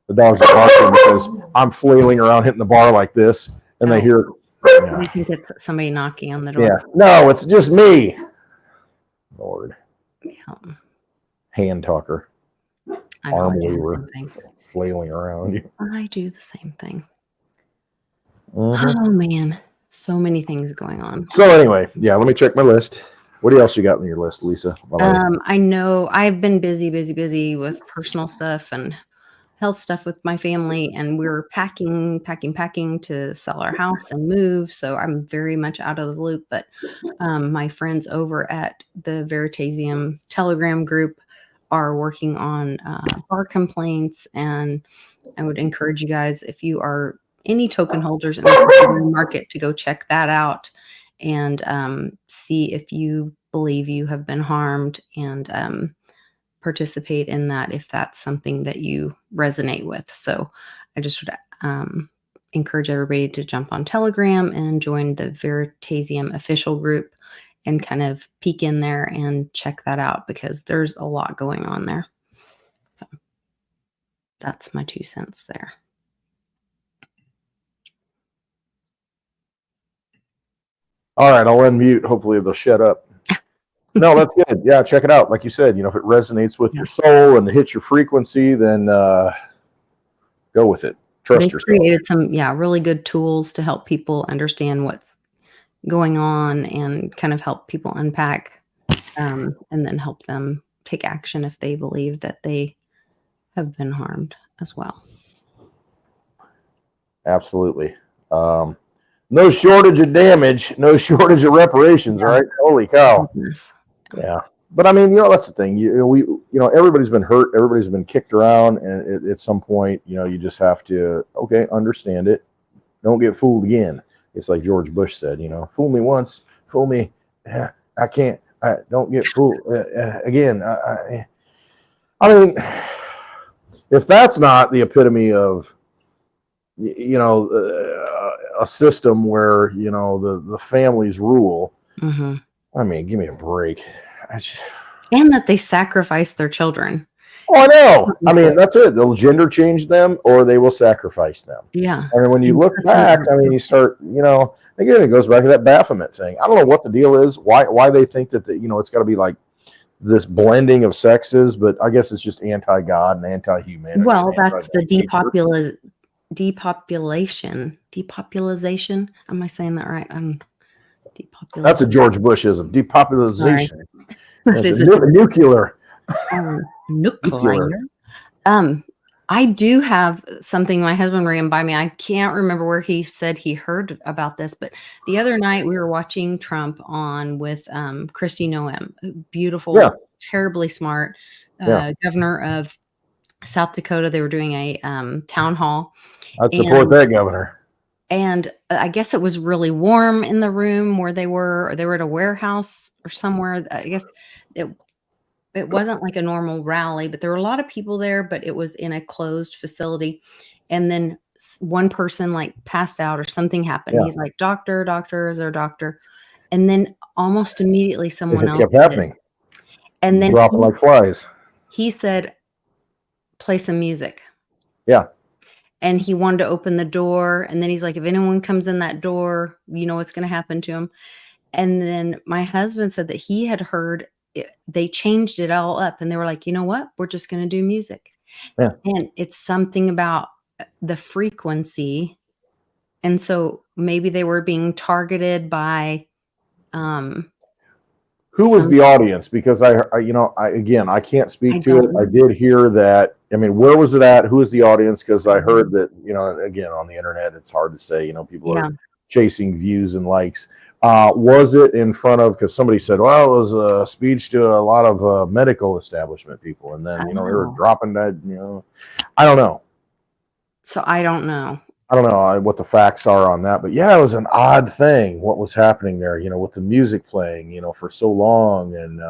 The dogs are barking because I'm flailing around hitting the bar like this. And they hear. Yeah. We think it's somebody knocking on the door. Yeah. No, it's just me. Lord. Yeah. Hand talker. Arm weaver. Flailing around. I do the same thing. Oh man, so many things going on. So anyway, let me check my list. What else you got on your list, Lisa? I know I've been busy with personal stuff and health stuff with my family, and we were packing to sell our house and move. So I'm very much out of the loop. But my friends over at the Veritasium Telegram group are working on bar complaints, and I would encourage you guys, if you are any token holders in the secondary market, to go check that out and see if you believe you have been harmed, and participate in that if that's something that you resonate with. So I just would encourage everybody to jump on Telegram and join the Veritasium official group and kind of peek in there and check that out, because there's a lot going on there. So that's my 2 cents there. All right, I'll unmute. Hopefully they'll shut up. No, that's good. Yeah, check it out. Like you said, if it resonates with your soul and hits your frequency, then go with it. Trust yourself. They created some, really good tools to help people understand what's going on and kind of help people unpack, and then help them take action if they believe that they have been harmed as well. Absolutely. No shortage of damage, no shortage of reparations, right? Holy cow. Yeah. But I mean, that's the thing. Everybody's been hurt, everybody's been kicked around, and at some point, you just have to, understand it. Don't get fooled again. It's like George Bush said, fool me once, fool me. I can't. Don't get fooled again. I mean, if that's not the epitome of, a system where the families rule. Mm-hmm. I mean, give me a break. And that they sacrifice their children. Oh, I know. I mean, that's it. They'll gender change them, or they will sacrifice them. Yeah. And when you look back, I mean, you start, again, it goes back to that Baphomet thing. I don't know what the deal is. Why they think that it's got to be like this blending of sexes, but I guess it's just anti-God and anti-humanity. Well, that's the depopulation. Am I saying that right? Depopulation. That's a George Bushism. Depopulation. Is it nuclear? Nuclear. I do have something my husband ran by me. I can't remember where he said he heard about this, but the other night we were watching Trump on with Kristi Noem, beautiful, terribly smart governor of South Dakota. They were doing a town hall. I'd support that governor. And I guess it was really warm in the room where they were, or they were at a warehouse or somewhere. I guess it wasn't like a normal rally, but there were a lot of people there, but it was in a closed facility. And then one person like passed out or something happened. He's like, doctor, is there a doctor? And then almost immediately someone else kept happening. And then dropping like flies. He said, play some music. Yeah. And he wanted to open the door. And then he's like, if anyone comes in that door, you know what's going to happen to him. And then my husband said that he had heard they changed it all up, and they were like, you know what? We're just going to do music. Yeah. And it's something about the frequency. And so maybe they were being targeted by, who was the audience? Because I I can't speak to it. I did hear that. I mean, where was it at? Who was the audience? Because I heard that, again, on the internet, it's hard to say, people are chasing views and likes. Was it in front of, because somebody said, well, it was a speech to a lot of medical establishment people. And then, they were dropping that, I don't know. So I don't know. I don't know what the facts are on that, but yeah, it was an odd thing what was happening there, with the music playing, for so long. And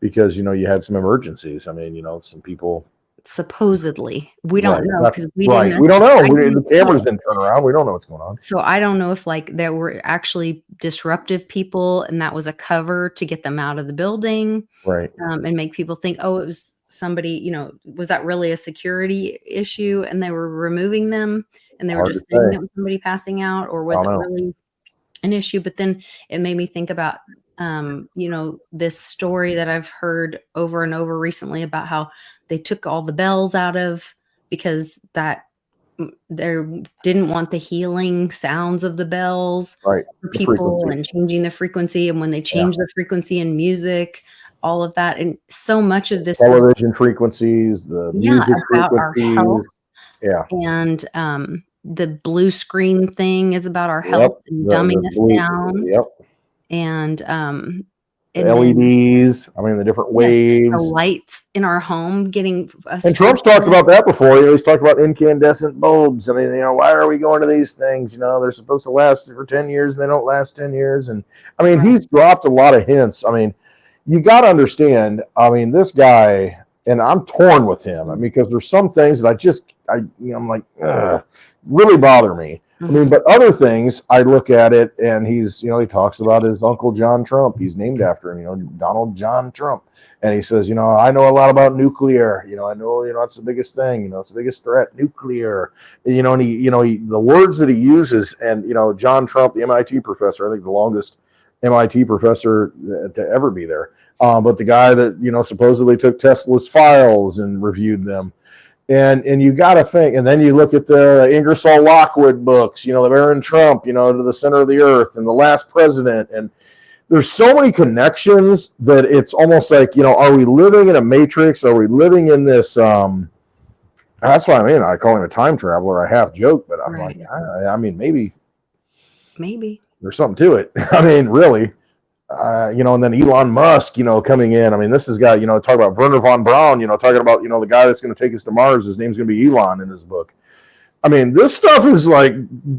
because, you had some emergencies. I mean, some people. Supposedly, we don't know because we didn't. We don't know. The cameras didn't turn around. We don't know what's going on. So I don't know if there were actually disruptive people, and that was a cover to get them out of the building, right? And make people think, oh, it was somebody. Was that really a security issue, and they were removing them, and they were just thinking it was somebody passing out, or was it really an issue? But then it made me think about, this story that I've heard over and over recently about how they took all the bells out of because they didn't want the healing sounds of the bells for people and changing the frequency. And when they changed the frequency in music, all of that. And so much of this is television frequencies, the music about our frequencies. health. Yeah. And the blue screen thing is about our Yep. health and The dumbing us blue- down. Yep. And The then, LEDs. I mean, the different yes, the waves. lights in our home getting us. And Trump's talked about that before. He's talked about incandescent bulbs. I mean, why are we going to these things? They're supposed to last for 10 years and they don't last 10 years. And I mean, he's dropped a lot of hints. I mean, you got to understand, I mean, this guy, and I'm torn with him. I mean, because there's some things that I'm like, really bother me. I mean, but other things, I look at it and he talks about his Uncle John Trump. He's named after him, Donald John Trump. And he says, I know a lot about nuclear. I know, it's the biggest thing, it's the biggest threat, nuclear. And the words that he uses, and, John Trump, the MIT professor, I think the longest MIT professor to ever be there. But the guy that, supposedly took Tesla's files and reviewed them. And you got to think, and then you look at the Ingersoll Lockwood books, the Baron Trump, to the center of the earth and the last president. And there's so many connections that it's almost like, are we living in a matrix? Are we living in this? That's what I mean. I call him a time traveler. I half joke, but I'm like, I mean, maybe there's something to it. I mean, really. And then Elon Musk, coming in. I mean, this is guy, talk about Werner von Braun, talking about, the guy that's going to take us to Mars. His name's going to be Elon in his book. I mean, this stuff is like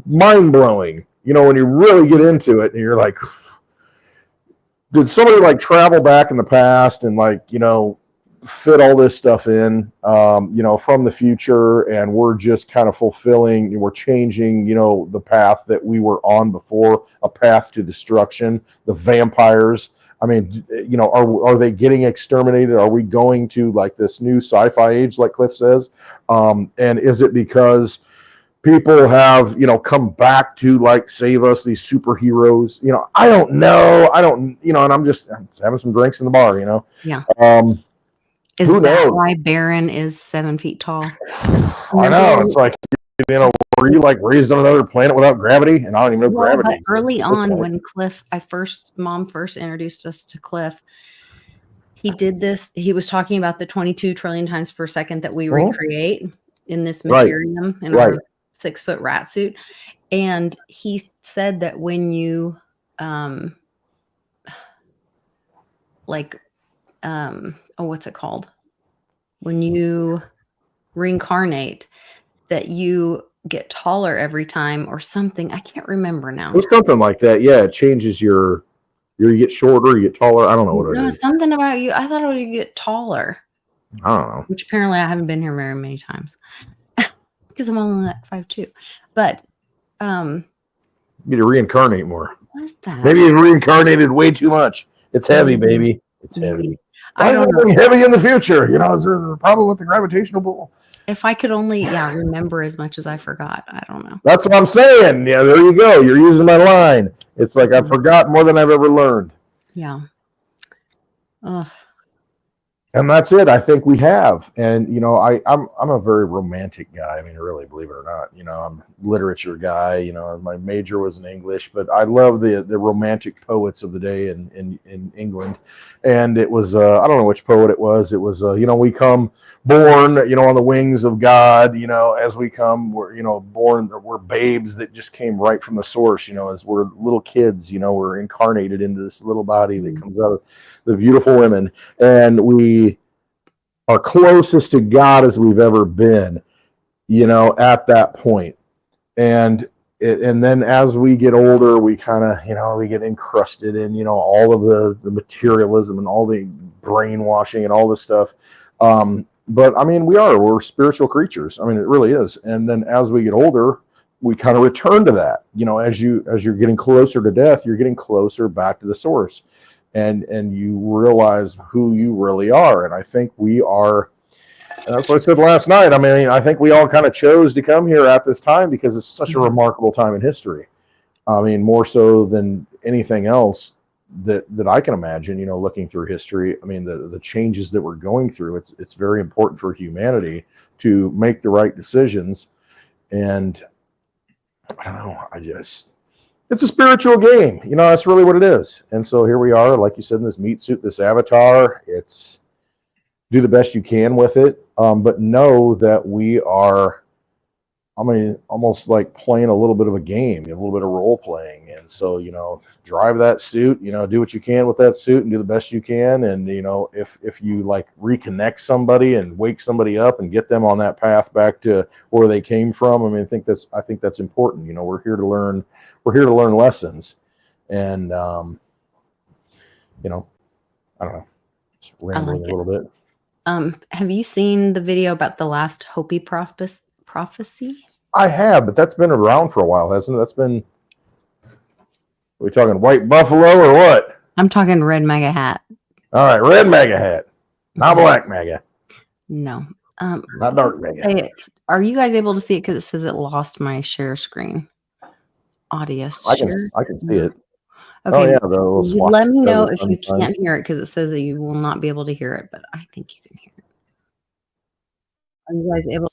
mind blowing, when you really get into it and you're like, did somebody like travel back in the past and like, fit all this stuff in, from the future, and we're just kind of fulfilling, we're changing, the path that we were on before, a path to destruction, the vampires. I mean, are they getting exterminated? Are we going to like this new sci-fi age, like Cliff says? And is it because people have, come back to like save us, these superheroes? I don't know. And I'm having some drinks in the bar, Yeah. Is who that knows? why Baron is 7 feet tall? I know. It's like, were you like raised on another planet without gravity? And I don't even know gravity. But early on, when Mom first introduced us to Cliff, he did this. He was talking about the 22 trillion times per second that we recreate in this materium in our 6-foot rat suit. And he said that when you, what's it called? When you reincarnate, that you get taller every time or something. I can't remember now. It's something like that. Yeah, it changes you get shorter, you get taller. I don't know what it is. Something about you. I thought it was you get taller. I don't know. Which apparently I haven't been here very many times because I'm only like 5'2". But you need to reincarnate more. what's that? Maybe you reincarnated way too much. It's heavy, baby. It's heavy. I don't know. Heavy in the future. Is there a problem with the gravitational pull? If I could only, remember as much as I forgot. I don't know. That's what I'm saying. Yeah, there you go. You're using my line. It's like I forgot more than I've ever learned. Yeah. Ugh. And that's it. I think we have. And, I'm a very romantic guy. I mean, really, believe it or not, I'm a literature guy. My major was in English, but I love the romantic poets of the day in England. And it was, I don't know which poet it was. It was, we come born, on the wings of God, as we come, we're, born, we're babes that just came right from the source, as we're little kids, we're incarnated into this little body that comes out of the beautiful women. And we are closest to God as we've ever been, at that point. And then as we get older, we kind of, we get encrusted in, all of the materialism and all the brainwashing and all this stuff. But I mean, we're spiritual creatures. I mean, it really is. And then as we get older, we kind of return to that, as you're getting closer to death, you're getting closer back to the source. And you realize who you really are. And I think we are, and that's what I said last night. I mean, I think we all kind of chose to come here at this time because it's such a remarkable time in history. I mean, more so than anything else that I can imagine, looking through history. I mean, the changes that we're going through, it's very important for humanity to make the right decisions. And I don't know, it's a spiritual game. You know, that's really what it is. And so here we are, like you said, in this meat suit, this avatar. It's do the best you can with it, but know that we are, I mean, almost like playing a little bit of a game, a little bit of role playing. And so, you know, drive that suit, you know, do what you can with that suit and do the best you can. And, you know, if you like reconnect somebody and wake somebody up and get them on that path back to where they came from, I mean, I think that's important. You know, we're here to learn lessons. And, you know, I don't know, just rambling a little bit. Have you seen the video about the last Hopi prophecy? I have, but that's been around for a while, hasn't it? That's been, are we talking white buffalo or what? I'm talking red MAGA hat. All right, red MAGA hat, not black MAGA. No. Not dark MAGA. Are you guys able to see it? Because it says it lost my share screen. Audio share. I can see it. Okay. Oh, yeah, let me know if you can't hear it, because it says that you will not be able to hear it, but I think you can hear it. Are you guys able?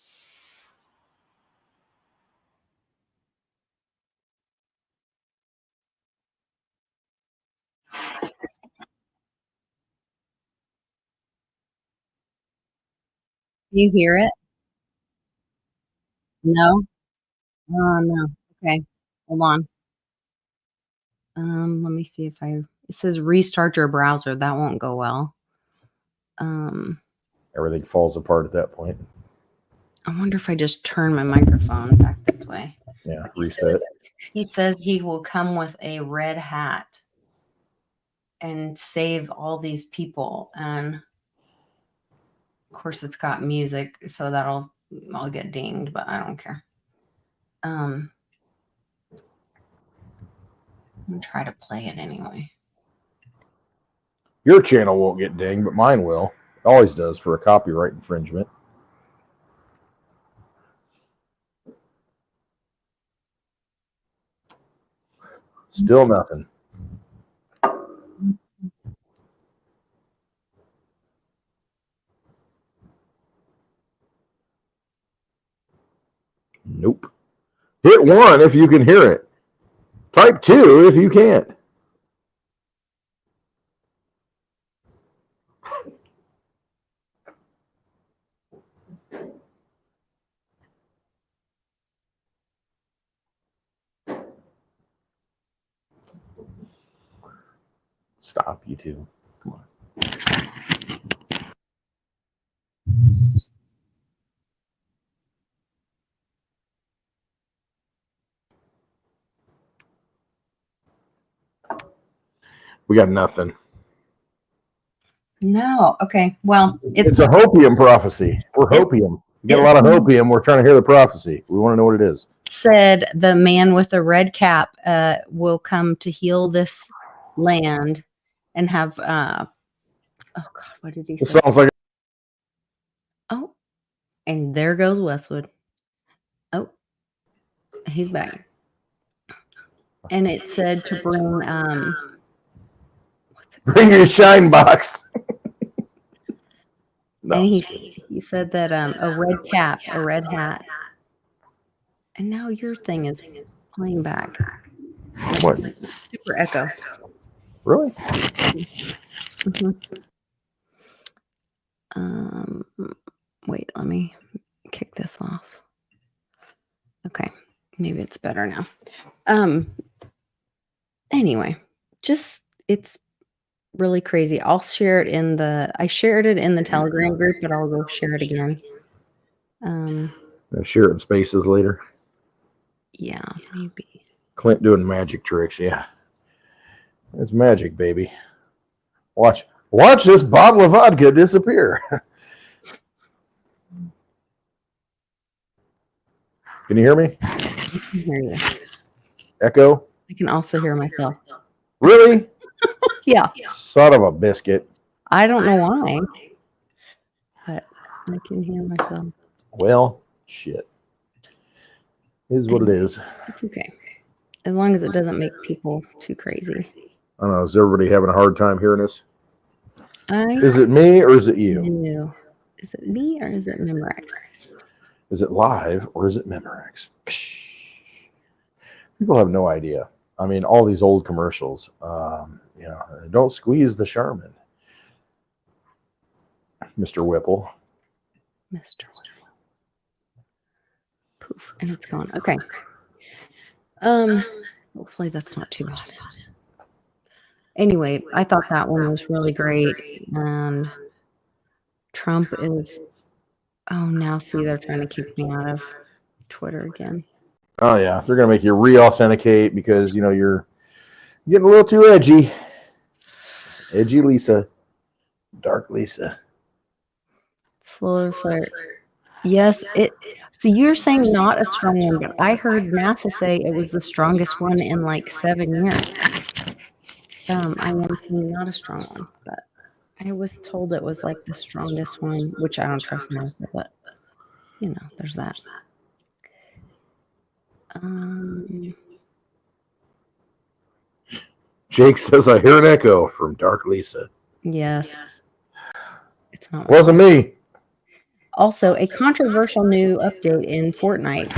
Can you hear it? No? Oh, no. Okay. Hold on. Let me see if it says restart your browser. That won't go well. Everything falls apart at that point. I wonder if I just turn my microphone back this way. Yeah, reset. He says he will come with a red hat and save all these people. And of course it's got music, so I'll get dinged, but I don't care. I'm gonna try to play it anyway. Your channel won't get dinged, but mine will. It always does for a copyright infringement. Still nothing. Nope. Hit 1 if you can hear it. Type 2 if you can't. Stop, you two. Come on. We got nothing. No. Okay. Well, it's a hopium prophecy. We're hopium. You get a lot of hopium. We're trying to hear the prophecy. We want to know what it is. Said the man with the red cap will come to heal this land and have oh God, what did he say? It sounds like oh, and there goes Westwood. Oh, he's back. And it said to bring bring your shine box. No. And he said that a red cap, a red hat. And now your thing is playing back. What? Super echo. Really? Wait, let me kick this off. Okay, maybe it's better now. Anyway, it's really crazy. I'll share it I shared it in the Telegram group, but I'll go share it again. I'll share it in spaces later. Yeah, maybe. Clint doing magic tricks. Yeah, it's magic, baby. Watch this bottle of vodka disappear. Can you hear me? I can hear you. Echo? I can also hear myself. Really? Yeah. Son of a biscuit. I don't know why, but I can hear myself. Well, shit. It is what it is. It's okay. As long as it doesn't make people too crazy. I don't know. Is everybody having a hard time hearing us? Is it me or is it you? No. Is it me or is it Memorex? Is it live or is it Memorex? People have no idea. I mean, all these old commercials. You know, don't squeeze the Charmin, Mr. Whipple. Mr. Poof, and it's gone. Okay. Hopefully that's not too bad. Anyway, I thought that one was really great. And Trump is, oh, now see, they're trying to kick me out of Twitter again. Oh yeah, they're gonna make you re-authenticate because you know you're getting a little too edgy. Edgy Lisa, dark Lisa. Solar flare. Yes, it. So you're saying not a strong one, but I heard NASA say it was the strongest one in like 7 years. I am saying not a strong one, but I was told it was like the strongest one, which I don't trust NASA, but you know, there's that. Jake says, I hear an echo from Dark Lisa. Yes. It's not. Wasn't me. Also, a controversial new update in Fortnite.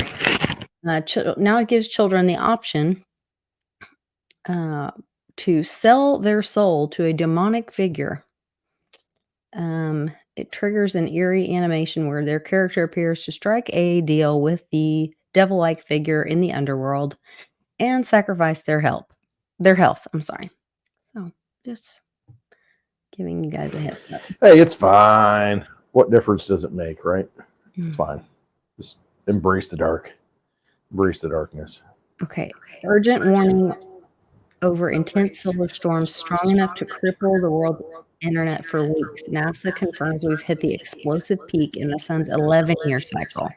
Now it gives children the option to sell their soul to a demonic figure. It triggers an eerie animation where their character appears to strike a deal with the devil-like figure in the underworld and sacrifice their health. I'm sorry. So just giving you guys a heads up. Hey, it's fine. What difference does it make, right? It's fine. Just embrace the dark. Embrace the darkness. Okay. Urgent warning over intense solar storms strong enough to cripple the world internet for weeks. NASA confirms we've hit the explosive peak in the sun's 11-year cycle.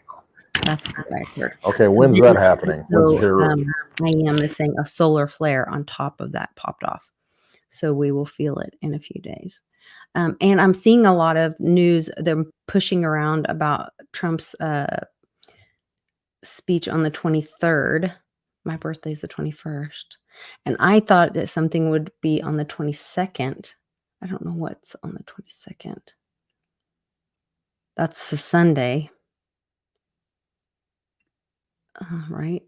That's what I heard. Okay, when's that happening? When's So, it IEM is saying a solar flare on top of that popped off. So we will feel it in a few days. And I'm seeing a lot of news, them pushing around about Trump's speech on the 23rd. My birthday's the 21st. And I thought that something would be on the 22nd. I don't know what's on the 22nd. That's the Sunday. Right?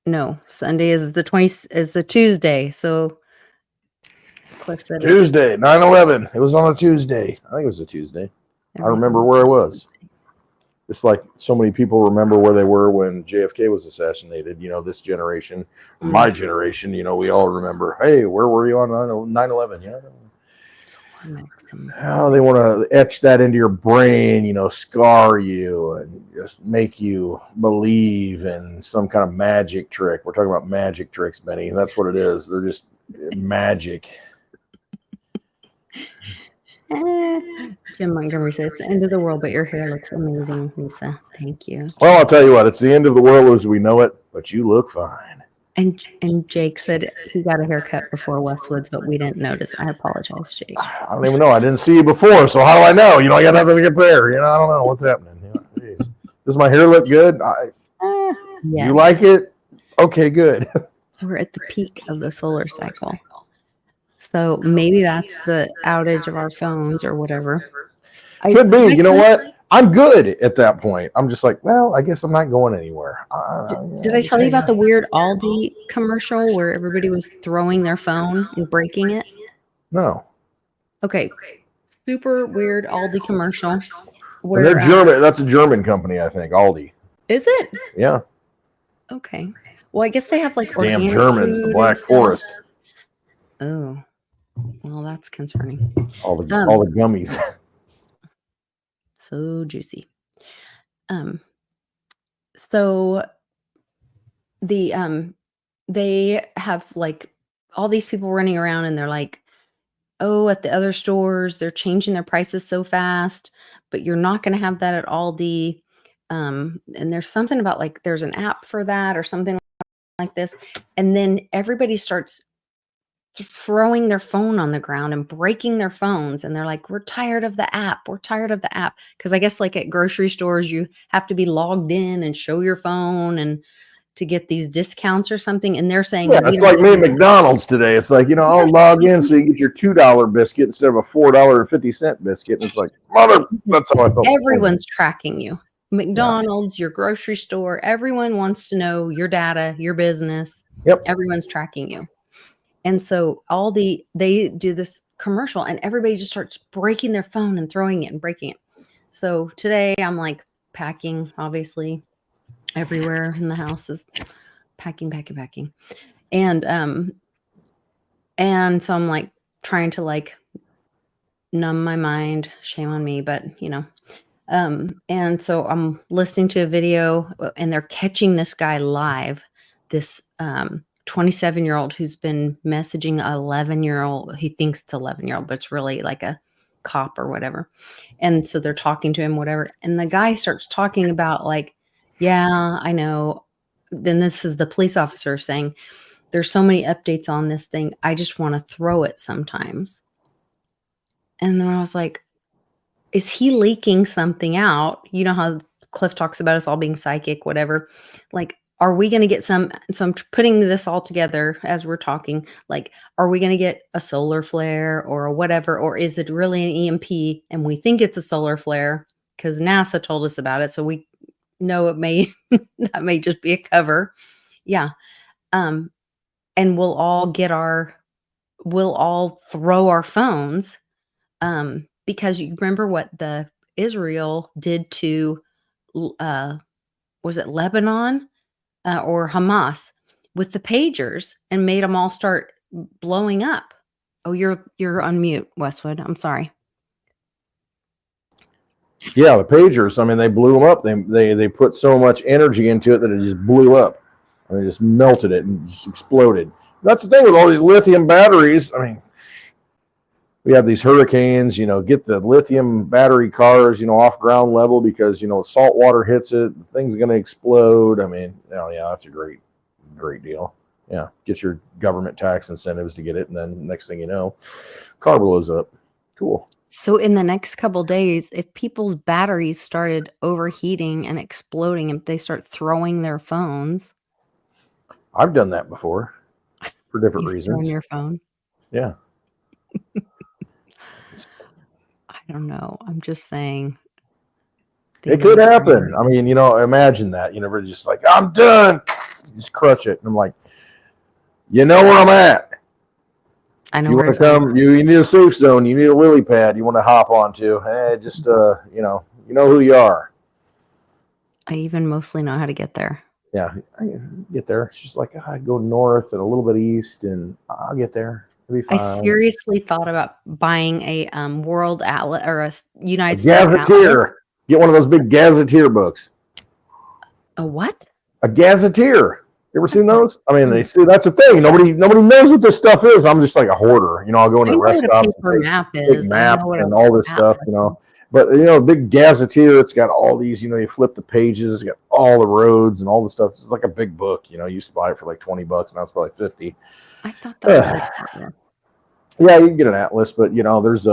No, Sunday is the 20 is the Tuesday. So Cliff said Tuesday, 9/11. It was on a Tuesday. I think it was a Tuesday. I remember where I was. It's like so many people remember where they were when JFK was assassinated. You know, this generation, my generation, you know, we all remember, hey, where were you on 9/11? Yeah. Oh, they want to etch that into your brain, you know, scar you and just make you believe in some kind of magic trick. We're talking about magic tricks, Benny. That's what it is. They're just magic. Jim Montgomery says it's the end of the world, but your hair looks amazing, Lisa. Thank you. Well, I'll tell you what, it's the end of the world as we know it, but you look fine. And Jake said he got a haircut before Westwood's, but we didn't notice. I apologize, Jake. I don't even know. I didn't see you before, so how do I know? You know, I got nothing to compare. You know, I don't know what's happening. You know, does my hair look good? Yeah. You like it? Okay, good. We're at the peak of the solar cycle. So maybe that's the outage of our phones or whatever. Could be. You know what? I'm good at that point. I'm just like, well, I guess I'm not going anywhere. Did I tell you about the weird Aldi commercial where everybody was throwing their phone and breaking it? No. Okay. Super weird Aldi commercial. Where, and they're German. That's a German company, I think. Aldi. Is it? Yeah. Okay. Well, I guess they have like damn organic Germans, food the Black Forest. Oh, well, that's concerning. All the gummies. So juicy. So the they have like all these people running around and they're like, oh, at the other stores they're changing their prices so fast, but you're not going to have that at Aldi. And there's something about like there's an app for that or something like this, and then everybody starts throwing their phone on the ground and breaking their phones, and they're like, we're tired of the app, because I guess like at grocery stores you have to be logged in and show your phone and to get these discounts or something, and they're saying it's like me at McDonald's today. It's like, you know, I'll log in so you get your $2 biscuit instead of a $4.50 biscuit, and it's like, mother, that's how I felt. Everyone's tracking you. McDonald's, your grocery store, everyone wants to know your data, your business. Yep. Everyone's tracking you. And so they do this commercial and everybody just starts breaking their phone and throwing it and breaking it. So today I'm like packing, obviously everywhere in the house is packing. And so I'm like trying to like numb my mind, shame on me, but and so I'm listening to a video and they're catching this guy live, this 27-year-old who's been messaging a 11-year-old. He thinks it's 11-year-old, but it's really like a cop or whatever. And so they're talking to him, whatever. And the guy starts talking about like, yeah, I know. Then this is the police officer saying, there's so many updates on this thing. I just want to throw it sometimes. And then I was like, is he leaking something out? You know how Cliff talks about us all being psychic, whatever. Like, are we going to get some? So I'm putting this all together as we're talking. Like, are we going to get a solar flare or a whatever? Or is it really an EMP and we think it's a solar flare because NASA told us about it. So we know it may, that may just be a cover. Yeah. And we'll all throw our phones. Because you remember what the Israel did to, was it Lebanon or Hamas with the pagers and made them all start blowing up. Oh, you're on mute, Westwood. I'm sorry. Yeah, the pagers. I mean, they blew them up. They put so much energy into it that it just blew up. I mean, just melted it and just exploded. That's the thing with all these lithium batteries. I mean, we have these hurricanes, get the lithium battery cars, off ground level because, salt water hits it, the thing's going to explode. I mean, yeah, that's a great deal. Yeah, get your government tax incentives to get it. And then next thing you know, car blows up. Cool. So in the next couple days, if people's batteries started overheating and exploding, if they start throwing their phones. I've done that before for different You've reasons. thrown your phone? Yeah. I don't know. I'm just saying. It could happen. I mean, imagine that. We're just like, I'm done. Just crush it. And I'm like, you know where I'm at. I know you want to come, you need a safe zone. You need a lily pad you want to hop onto. Just, you know who you are. I even mostly know how to get there. Yeah, I get there. It's just like, I go north and a little bit east and I'll get there. It'll be fine. I seriously thought about buying a World Atlas or a United States Gazetteer. Get one of those big Gazetteer books. A what? A Gazetteer. You ever seen those? I mean, that's the thing. Nobody knows what this stuff is. I'm just like a hoarder. I'll go into the rest stops and take maps and all this stuff. But big Gazetteer. It's got all these. You flip the pages. It's got all the roads and all the stuff. It's like a big book. You used to buy it for like $20. Now it's probably $50. I thought that was like Atlas. Yeah, you can get an Atlas, but there's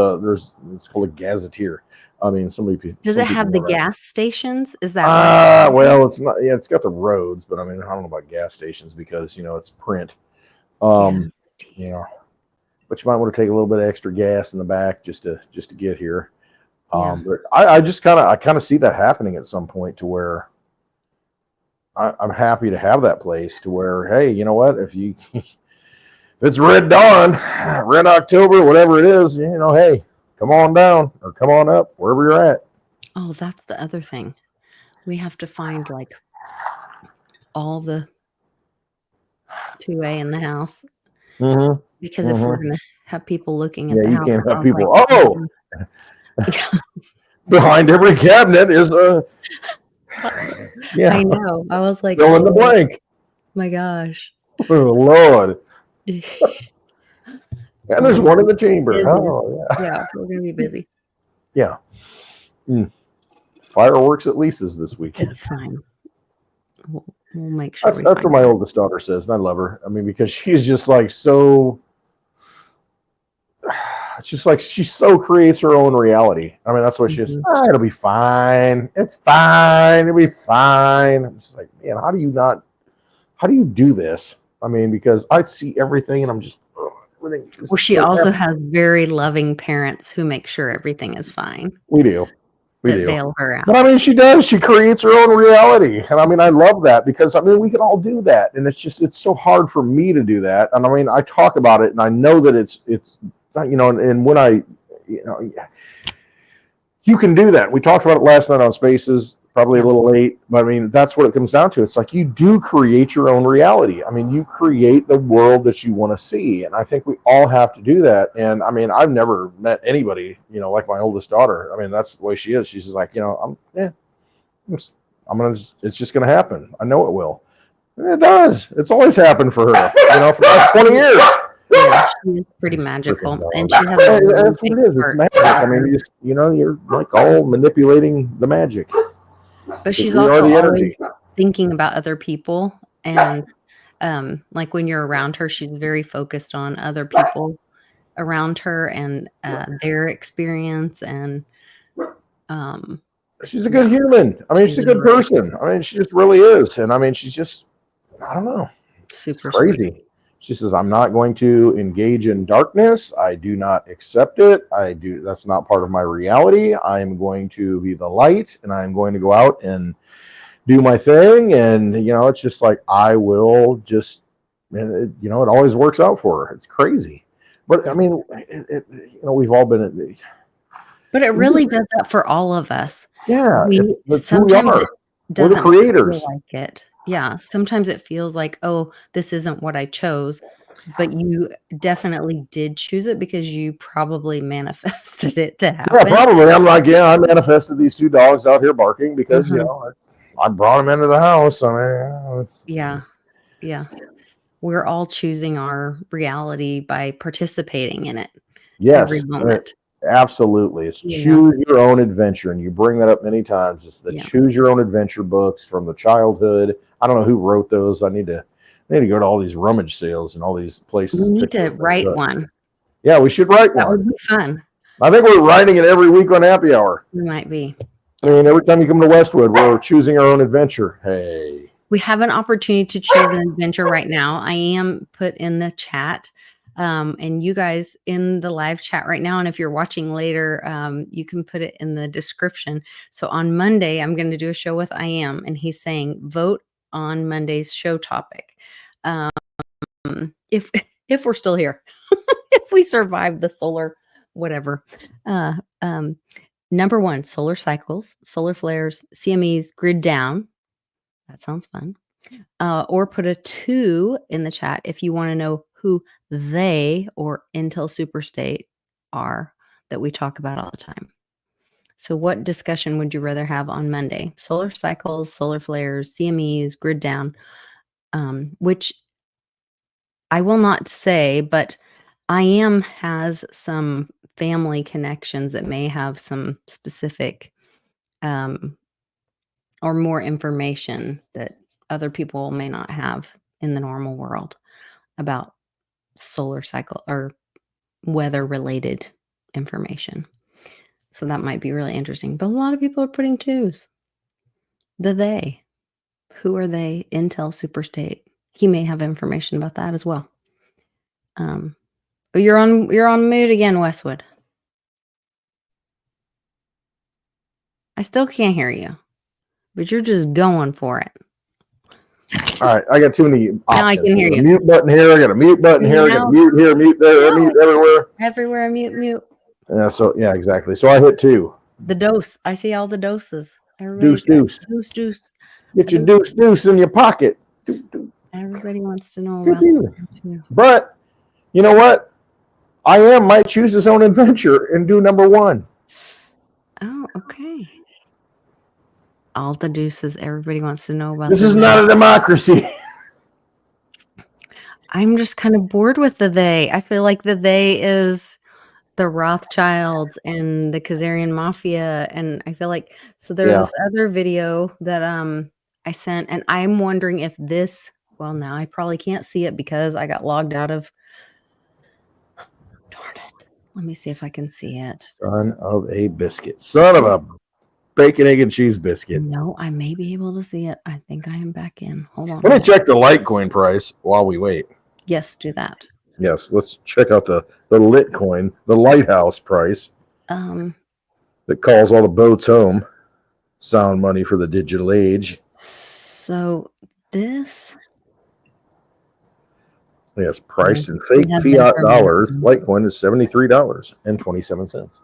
it's called a Gazetteer. I mean, does it have the gas stations? Is that well, it's not. Yeah, it's got the roads, but I mean, I don't know about gas stations because it's print. But you might want to take a little bit of extra gas in the back just to get here. But I kind of see that happening at some point to where I'm happy to have that place to where, hey, you know what? If it's Red Dawn, Red October, whatever it is, hey, come on down or come on up wherever you're at. Oh, that's the other thing. We have to find like all the 2A in the house. Mm-hmm. Because if we're going to have people looking at the you house. Can't have people. Behind every cabinet is a. I know. I was like, fill in the blank. My gosh. Oh, Lord. And there's one in the chamber. Busy. Oh, yeah, we're going to be busy. Yeah. Fireworks at Lisa's this weekend. It's fine. We'll make sure. That's what my oldest daughter says, and I love her. I mean, because she's just like so. It's just like she so creates her own reality. I mean, that's what she is. It'll be fine. It's fine. It'll be fine. I'm just like, man, how do you do this? I mean, because I see everything and I'm just, everything. Well, she also has very loving parents who make sure everything is fine. We do. We that do. bail her out. But I mean, she does. She creates her own reality. And I mean, I love that because I mean, we can all do that. And it's so hard for me to do that. And I mean, I talk about it and I know that it's, and when I, you can do that. We talked about it last night on Spaces, probably a little late, but I mean, that's what it comes down to. It's like you do create your own reality. I mean, you create the world that you want to see. And I think we all have to do that. And I mean, I've never met anybody, like my oldest daughter. I mean, that's the way she is. She's just like, it's just going to happen. I know it will. And it does. It's always happened for her, for the last 20 years. Yeah, she is pretty magical, and she has a really That's what big it is. It's heart. magic. I mean, you just, you're like all manipulating the magic. But she's We are also the always energy. thinking about other people, and like when you're around her, she's very focused on other people around her and their experience, and she's a good human. I mean, she's a good really person. I mean, she just really is. And I mean, she's just, I don't know, super crazy. sweet. She says, I'm not going to engage in darkness. I do not accept it. That's not part of my reality. I'm going to be the light and I'm going to go out and do my thing. And, it's just like, I will just, and it always works out for her. It's crazy. But I mean, we've all been. But it really does that for all of us. Yeah. Sometimes it doesn't We're the creators. feel like it. Yeah. Sometimes it feels like, oh, this isn't what I chose. But you definitely did choose it because you probably manifested it to happen. Yeah, probably. I'm like, I manifested these two dogs out here barking because, I brought them into the house. I mean, yeah. We're all choosing our reality by participating in it. Yes, every moment. Absolutely. It's choose your own adventure. And you bring that up many times. It's the choose your own adventure books from the childhood. I don't know who wrote those. I need to go to all these rummage sales and all these places. We need to write one. Yeah, we should write one. That would be fun. I think we're writing it every week on Happy Hour. We might be. I mean, every time you come to Westwood, we're choosing our own adventure. Hey. We have an opportunity to choose an adventure right now. I am put in the chat. And you guys in the live chat right now, and if you're watching later, you can put it in the description. So on Monday, I'm going to do a show with I Am, and he's saying vote on Monday's show topic. If we're still here, if we survive the solar whatever. Number 1, solar cycles, solar flares, CMEs, grid down. That sounds fun. Or put a 2 in the chat if you want to know who they or Intel Superstate are that we talk about all the time. So what discussion would you rather have on Monday? Solar cycles, solar flares, CMEs, grid down, which I will not say, but I Am has some family connections that may have some specific or more information that other people may not have in the normal world about solar cycle or weather related information. So that might be really interesting. But a lot of people are putting 2s. They. Who are they? Intel Superstate. He may have information about that as well. You're on mute again, Westwood. I still can't hear you, but you're just going for it. All right, I got too many options. Now I can hear you. Mute button here. I got a mute button here. I got a mute here, mute there, mute everywhere. Everywhere, mute. Yeah. So exactly. So I hit 2. The dose. I see all the doses. Deuce. Deuce. Get your deuce in your pocket. Everybody wants to know about that. But you know what? I Am might choose his own adventure and do number 1. Oh, okay. All the deuces. Everybody wants to know about this. Is not a democracy. I'm just kind of bored with the they. I feel like the they is the Rothschilds and the Khazarian Mafia, and I feel like there's this other video that I sent, and I'm wondering if this. Well, now I probably can't see it because I got logged out of. Darn it! Let me see if I can see it. Son of a biscuit. Son of a bacon, egg, and cheese biscuit. No, I may be able to see it. I think I am back in. Hold on. Let me check the Litecoin price while we wait. Yes, do that. Yes, let's check out the Litecoin, the Lighthouse price. that calls all the boats home. Sound money for the digital age. So this Yes, priced in we fake have fiat information. dollars. Litecoin is $73.27.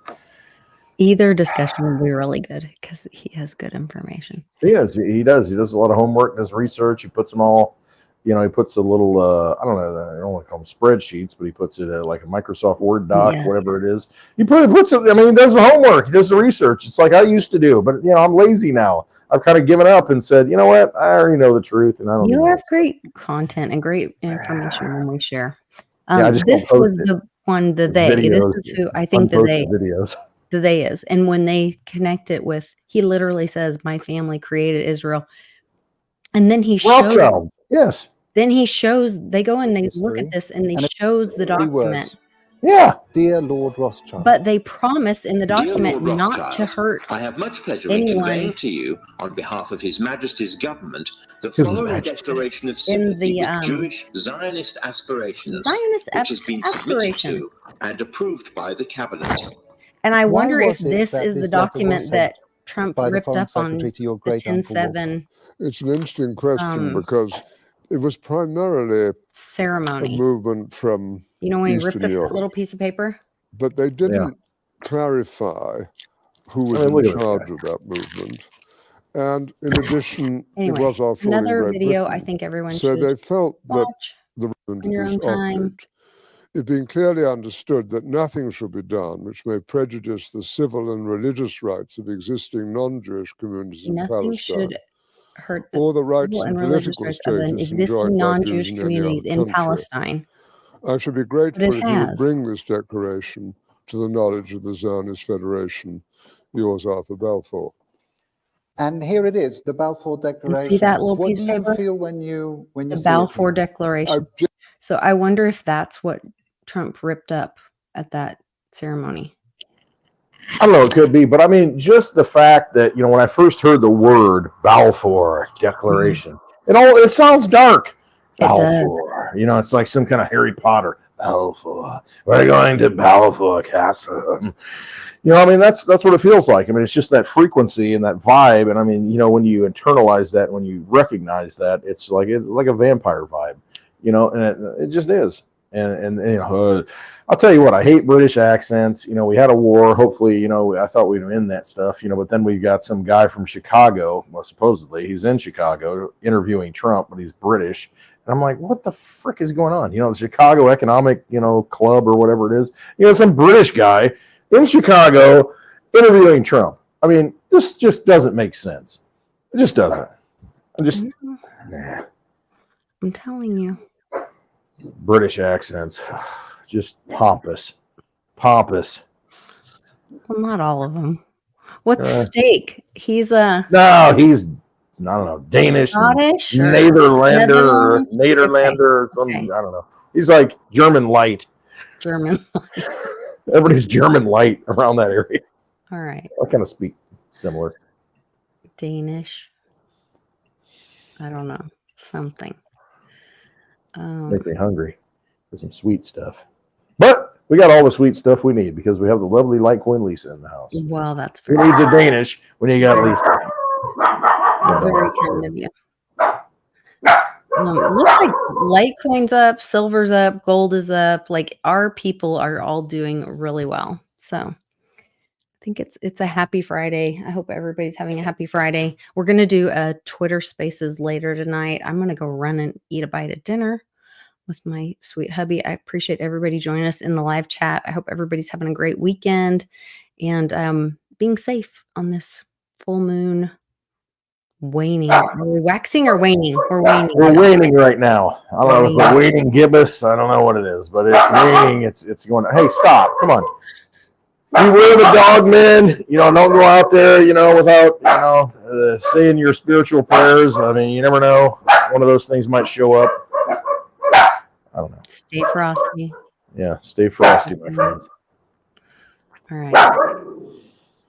Either discussion will be really good because he has good information. He does. He does a lot of homework, does research. He puts them all, he puts a little, I don't know, I don't want to call them spreadsheets, but he puts it like a Microsoft Word doc, Yes. whatever it is. He puts it, he does the homework. He does the research. It's like I used to do, but, I'm lazy now. I've kind of given up and said, you know what? I already know the truth. And I don't You know. have great content and great information when we share. Yeah, I just this don't was post it. the one, the they. Videos, This is who I think the unposted they. videos. The they is. And when they connect it with, he literally says, my family created Israel. And then he shows, Rothschild. Yes. then he shows, they go and they look History. at this and he And shows the Three document. words. Yeah. Dear Lord Rothschild. But they promise in the Dear document Lord not to Rothschild, hurt I have much pleasure in anyone conveying to you, on behalf of His Majesty's government, the His following Majesty. declaration of in sympathy the with Jewish Zionist aspirations, Zionist which has been submitted aspirations. to and approved by the Cabinet. And I Why wonder if was it this that is the this letter was document sent that Trump by the ripped Foreign up on Secretary to your the great uncle Walter? 10-7 It's an interesting question because it was primarily a ceremony. movement from You know when he ripped Eastern up that Europe, little piece of paper? but they didn't clarify who was look in at this charge guy. of that movement. And in addition, Anyway, it was our fault in another Great video Britain. I think everyone So should they felt that watch the movement in your of own this time. object, it being clearly understood that nothing should be done which may prejudice the civil and religious rights of existing non-Jewish communities in Nothing Palestine, should hurt the or the rights civil and and religious political rights of the status existing enjoyed by Jews non-Jewish in any other communities in country. Palestine. I should be But grateful it if you would has. bring this declaration to the knowledge of the Zionist Federation. Yours, Arthur Balfour. And here it is, the Balfour And Declaration. see that little What piece do of you paper? feel when you The see Balfour it here? Declaration. So I wonder if that's what Trump ripped up at that ceremony. I don't know, it could be, but just the fact that, when I first heard the word Balfour Declaration, it sounds dark. It does. Balfour. It's like some kind of Harry Potter. Balfour. We're going to Balfour Castle. That's what it feels like. It's just that frequency and that vibe. And when you internalize that, when you recognize that, it's like a vampire vibe, and it just is. And I'll tell you what, I hate British accents. We had a war. Hopefully, I thought we'd end that stuff, but then we got some guy from Chicago. Well, supposedly he's in Chicago interviewing Trump, but he's British. And I'm like, what the frick is going on? The Chicago Economic, Club or whatever it is. Some British guy in Chicago interviewing Trump. This just doesn't make sense. It just doesn't. I'm telling you. British accents, just pompous. Well, not all of them. What's steak? He's no, he's I don't know, Danish, Scottish, or Netherlander, Netherlands? Okay. Okay. I don't know. He's like German light. German. Everybody's German light around that area. All right. I kind of speak similar. Danish. I don't know. Something. Make me hungry for some sweet stuff. But we got all the sweet stuff we need because we have the lovely Litecoin Lisa in the house. Well, that's Who very, needs a Danish when you got Lisa? very kind of you. Looks like Litecoin's up, silver's up, gold is up. Like our people are all doing really well. So I think it's a happy Friday. I hope everybody's having a happy Friday. We're gonna do a Twitter Spaces later tonight. I'm gonna go run and eat a bite at dinner with my sweet hubby. I appreciate everybody joining us in the live chat. I hope everybody's having a great weekend and being safe on this full moon waning. Are we waxing or waning? We're waning. We're waning right now. I don't know if it's a waning gibbous. I don't know what it is, but it's waning. It's going. Hey, stop! Come on. Beware the dog men. Don't go out there, without, saying your spiritual prayers. You never know. One of those things might show up. I don't know. Stay frosty. Yeah, stay frosty, my friends. All right.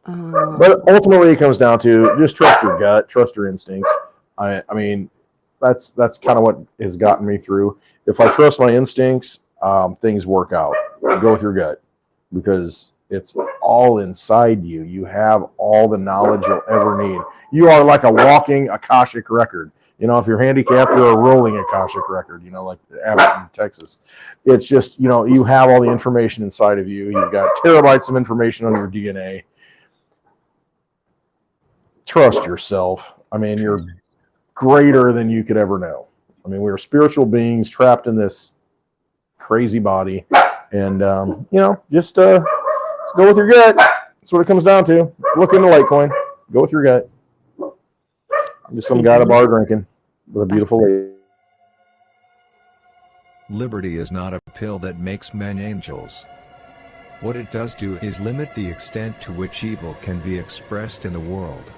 But ultimately, it comes down to just trust your gut, trust your instincts. That's kind of what has gotten me through. If I trust my instincts, things work out. Go with your gut because It's all inside you. You have all the knowledge you'll ever need. You are like a walking Akashic record. You know, if you're handicapped, you're a rolling Akashic record, you know, like Abbott in Texas. It's just, you know, you have all the information inside of you. You've got terabytes of information on your DNA. Trust yourself. I mean, you're greater than you could ever know. I mean, we're spiritual beings trapped in this crazy body. And, you know, just go with your gut. That's what it comes down to. Look into Litecoin. Go with your gut. I'm just some guy at a bar drinking with a beautiful lady. Liberty is not a pill that makes men angels. What it does do is limit the extent to which evil can be expressed in the world.